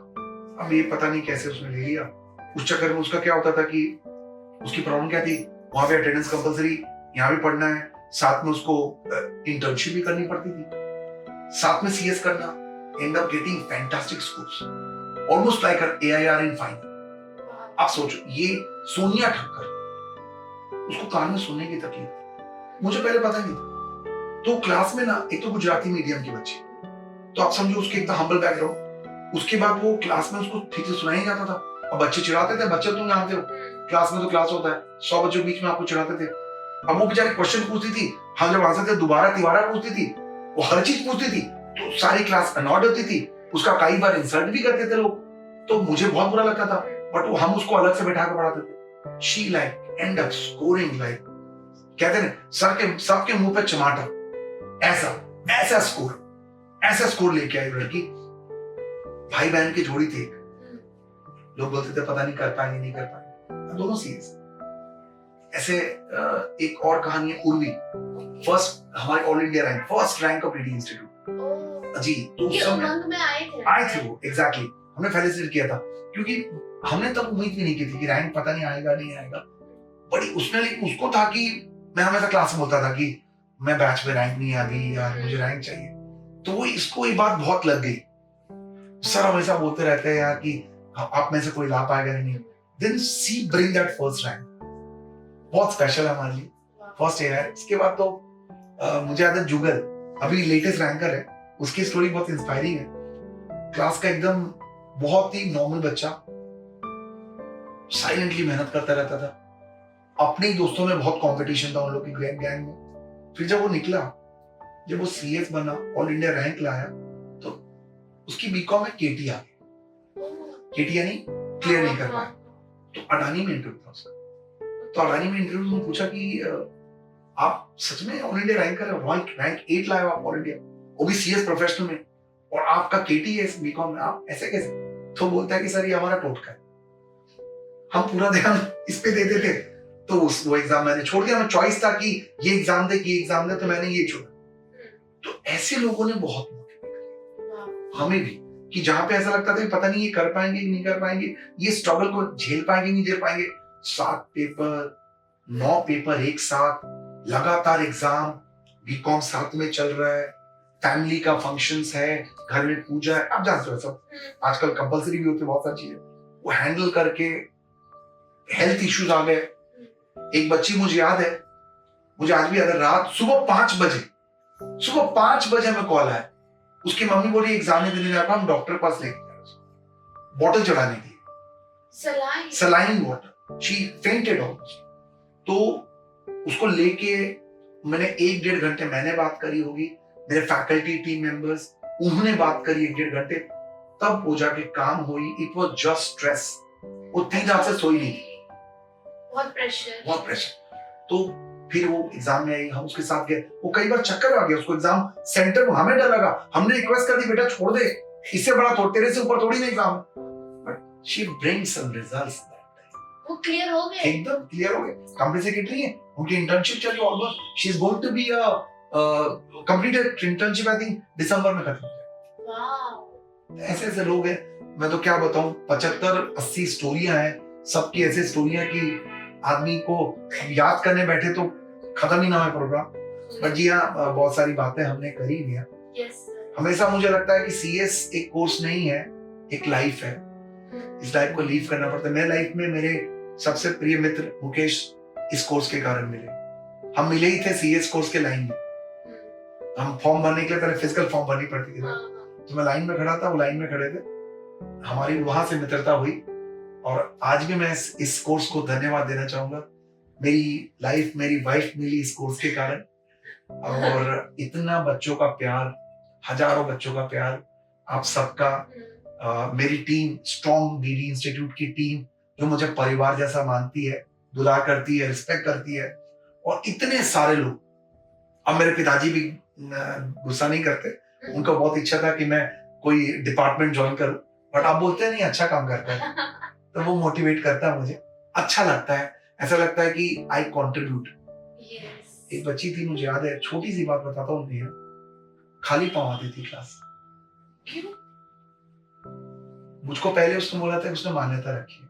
अब ये पता नहीं कैसे उसने ले लिया। उस चक्कर में उसका क्या होता था कि उसकी प्रॉब्लम क्या थी, वहां पे अटेंडेंस कंपलसरी, यहाँ भी पढ़ना है, साथ में उसको इंटर्नशिप भी करनी पड़ती थी, साथ में CS करना, and up getting fantastic scores, almost like her AIR in final. आप सोचो, ये सोनिया ठक्कर, उसको कान में सुनने की तकलीफ, मुझे पहले पता नहीं था। तो क्लास में ना, एक तो गुजराती मीडियम की बच्ची, तो आप समझो उसके एकदम हम्बल बैकग्राउंड, उसके बाद वो क्लास में उसको ठीक से सुना ही जाता था। अब बच्चे चिढ़ाते थे, बच्चे तुम जानते हो क्लास में तो क्लास होता है, 100 बच्चों के बीच में आपको चिढ़ाते थे। अब वो बेचारी क्वेश्चन पूछती थी, हम जब आंसर थे दोबारा तिबारा पूछती थी, वो हर चीज पूछती थी, तो सारी क्लास अनॉर्ड होती थी, उसका कई बार इंसल्ट भी करते थे लोग, तो मुझे बहुत बुरा लगता था, बट वो हम उसको अलग से बैठा कर पढ़ाते थे। She like and up scoring like, कहते हैं सबके मुंह पे टमाटर, ऐसा स्कोर लेके आई लड़की। भाई बहन की जोड़ी थी, लोग बोलते थे पता नहीं कर पाएंगे नहीं कर पाएंगे, दोनों सीरियस। ऐसे एक और कहानी है उर्वी, फर्स्ट हमारे all India rank, first rank of reading institute ji. तो
ये
उस समय
उमंग में
आए थे वो, एग्जैक्टली हमने फेलिसिटेट किया था, क्योंकि हमने तब उम्मीद भी नहीं की थी कि रैंक पता नहीं आएगा नहीं आएगा, बड़ी उसने, लेकिन उसको था कि मैं हमेशा क्लास में बोलता था कि मैं बैच में रैंक नहीं आ गई यार, मुझे रैंक चाहिए, तो वो इसको ये बात बहुत लग गई। सर हमेशा बोलते रहते हैं यार कि आप में से कोई ला पाएगा नहीं, then see bring that first rank, बहुत स्पेशल है हमारे लिए, फर्स्ट ईयर है। इसके बाद तो मुझे याद है जुगल अभी लेटेस्ट रैंकर है, उसकी स्टोरी बहुत इंस्पायरिंग है। क्लास का एकदम बहुत ही नॉर्मल बच्चा, साइलेंटली मेहनत करता रहता था, अपने ही दोस्तों में बहुत कंपटीशन था उन लोग की गैंग में। फिर जब वो निकला, जब वो सीएस बना, ऑल इंडिया रैंक लाया, तो उसकी बीकॉम में केटीआर नहीं क्लियर नहीं कर पाया, तो अडानी में इंटरव्यू था उसका। तो अडानी में इंटरव्यू में पूछा कि आप सच में ऑल इंडिया रैंक कर रहे हो, रैंक 8 लाए हो आप ऑल इंडिया, वो भी सीएस प्रोफेशनल में, और आपका केटी है बीकॉम में, आप ऐसे कैसे? तो बोलता है कि सर ये हमारा टोटका है, हम पूरा ध्यान इस पे देते थे, तो वो एग्जाम मैंने छोड़ दिया। मैं चॉइस था कि ये एग्जाम दे, तो मैंने ये चुना। तो ऐसे लोगों ने बहुत मोटिवेट किया हमें भी, कि जहां पे ऐसा लगता था कि पता नहीं ये कर पाएंगे कि नहीं कर पाएंगे, ये स्ट्रगल को झेल पाएंगे नहीं झेल पाएंगे, 7 पेपर 9 पेपर एक साथ, लगातार एग्जाम, बीकॉम साथ में चल रहा है, फैमिली का फंक्शंस है, घर में पूजा है, आप जानते हो सब आजकल कंपलसरी भी होती है बहुत सारी चीजें, वो हैंडल करके हेल्थ इश्यूज आ गए। एक बच्ची मुझे याद है, मुझे आज भी याद है, रात सुबह 5 बजे में कॉल आया, उसकी मम्मी बोली एग्जाम देने जाता हम डॉक्टर पास लेके गए, बॉटल चढ़ाने की saline water, she fainted almost. तो उसको लेके मैंने 1-1.5 घंटे मैंने बात करी होगी, मेरे फैकल्टी टीम मेंबर्स उन्होंने बात करी 1-1.5 घंटे, तब वो जाके काम हुई। इट वाज जस्ट स्ट्रेस, वो 3 रात से सोई नहीं थी, बहुत प्रेशर। तो फिर वो एग्जाम में आई, हम उसके साथ गए, वो कई बार चक्कर आ गया उसको एग्जाम सेंटर में, हमें डर लगा, हमने रिक्वेस्ट कर दी बेटा छोड़ दे, इससे बड़ा तो तेरे से ऊपर थोड़ी ना exam, but she brings some results,
वो क्लियर हो गए,
एकदम क्लियर हो गए। कंपनी सेक्रेटरी है, उनकी इंटर्नशिप चल रही है almost, she is going to be a completed internship, I think दिसंबर में खत्म हो जाएगी।
वाओ,
ऐसे लोग हैं, मैं तो क्या बताऊं, 75-80 स्टोरियां हैं, सबकी ऐसी स्टोरियां कि आदमी को याद करने बैठे तो खत्म ही ना हो प्रोग्राम। बट जी हाँ, बहुत सारी बातें हमने करी भी हैं। हमेशा मुझे लगता है कि सीएस एक कोर्स नहीं है, एक लाइफ है, इस लाइफ को लीव करना पड़ता है। मेरे लाइफ में मेरे सबसे प्रिय मित्र मुकेश इस कोर्स के कारण मिले, हम मिले ही थे सीएस कोर्स के लाइन में। हम फॉर्म भरने के लिए पहले फिजिकल फॉर्म भरनी पड़ती थी, तो मैं लाइन में खड़ा था, वो लाइन में खड़े थे, हमारी वहां से मित्रता हुई, और आज भी मैं इस कोर्स को धन्यवाद देना चाहूंगा। मेरी लाइफ, मेरी वाइफ मिली इस कोर्स के कारण, और इतना बच्चों का प्यार, हजारों बच्चों का प्यार, आप सबका, मेरी टीम, स्ट्रॉन्ग डीडी इंस्टीट्यूट की टीम जो मुझे परिवार जैसा मानती है, दुला करती है, रिस्पेक्ट करती है, और इतने सारे लोग। अब मेरे पिताजी भी गुस्सा नहीं करते, उनका बहुत इच्छा था कि मैं कोई डिपार्टमेंट ज्वाइन करूं, बट आप बोलते हैं नहीं अच्छा काम करता है, तो वो मोटिवेट करता है मुझे, अच्छा लगता है, ऐसा लगता है कि आई कॉन्ट्रीब्यूट। एक बच्ची थी, मुझे याद है, छोटी सी बात बताता हूँ, खाली पाँव आती थी क्लास,
क्यों?
मुझको पहले उसने बोला था, उसने मान्यता रखी है।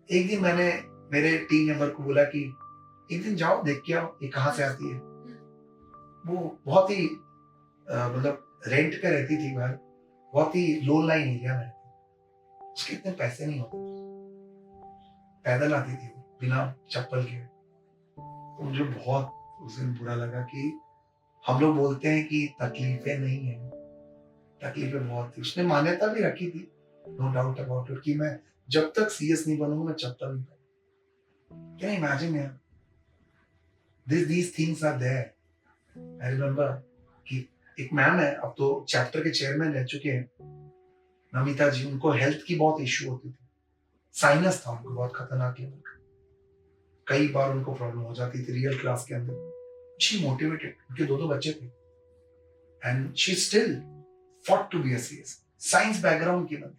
एक दिन मैंने मेरे टीम मेंबर को बोला कि एक दिन जाओ देख के आओ ये कहाँ से आती है। वो बहुत ही मतलब रेंट पे रहती थी घर, बहुत ही लो लाइन एरिया में, उसके इतने पैसे नहीं होते, पैदल आती थी बिना चप्पल के। तो मुझे बहुत उस दिन बुरा लगा कि हम लोग बोलते हैं कि तकलीफें नहीं है, तकलीफें बहुत थी, उसने मान्यता भी रखी थी, नो डाउट अबाउट इट, कि मैं जब तक सीएस नहीं बनूंगा मैं चलता नहीं पाऊंगा। क्या इमेजिन यार, these things are there. I remember कि एक मैम है, अब तो चैप्टर के चेयरमैन रह चुके हैं, नमिता जी, उनको हेल्थ की बहुत इश्यू होती थी, साइनस था उनको बहुत खतरनाक लेवल का, कई बार उनको प्रॉब्लम हो जाती थी रियल क्लास के अंदर। शी मोटिवेटेड, उनके दो थे and she still fought to be a CS, science background की बंदी,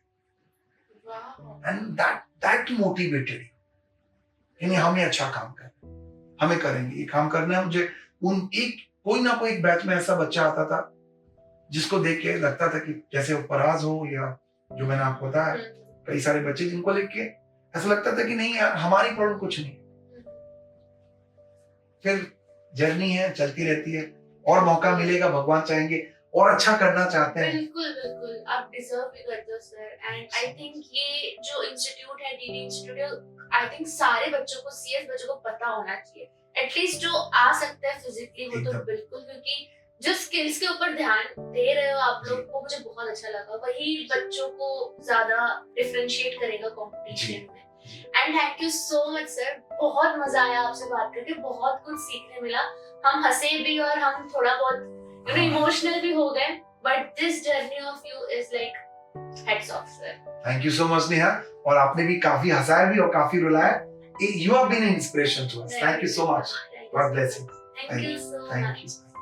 Wow.
एंड दैट मोटिवेटेड कि नहीं हम ये अच्छा काम कर रहे हैं, हमें करेंगे ये काम करना है मुझे। उन एक कोई ना कोई बैच में ऐसा बच्चा आता था जिसको देख के लगता था कि जैसे वो पराज हो या जो मैंने आपको बताया, कई सारे बच्चे जिनको देख के ऐसा लगता था कि नहीं यार हमारी प्रॉब्लम कुछ नहीं। फिर जर्नी है, चलती रहती है, और मौका मिलेगा, भगवान चाहेंगे और अच्छा करना चाहते हैं।
बिल्कुल बिल्कुल, आप डिजर्व भी करते हो सर। एंड आई थिंक ये जो इंस्टीट्यूट है, डीडी इंस्टीट्यूट, आई थिंक सारे बच्चों को, सीएस बच्चों को पता होना चाहिए, एटलीस्ट जो आ सकते हैं फिजिकली वो तो
एकदम।
बिल्कुल, क्योंकि जो स्किल्स के ऊपर ध्यान दे रहे हो आप लोग को, मुझे बहुत अच्छा लगा। वही बच्चों को ज्यादा डिफरेंशिएट करेगा कंपटीशन में। And thank you so much sir, बहुत मजा आया आपसे बात करके, बहुत कुछ सीखने मिला। हम हंसे भी और हम थोड़ा बहुत इमोशनल भी हो गए, but this journey of you is like hats off sir.
Thank you so much Neha, और आपने भी काफी हंसाया भी और काफी रुलाया। You have been inspiration to us. Thank you so much, God bless you.
Thank you so
thank
much.
You.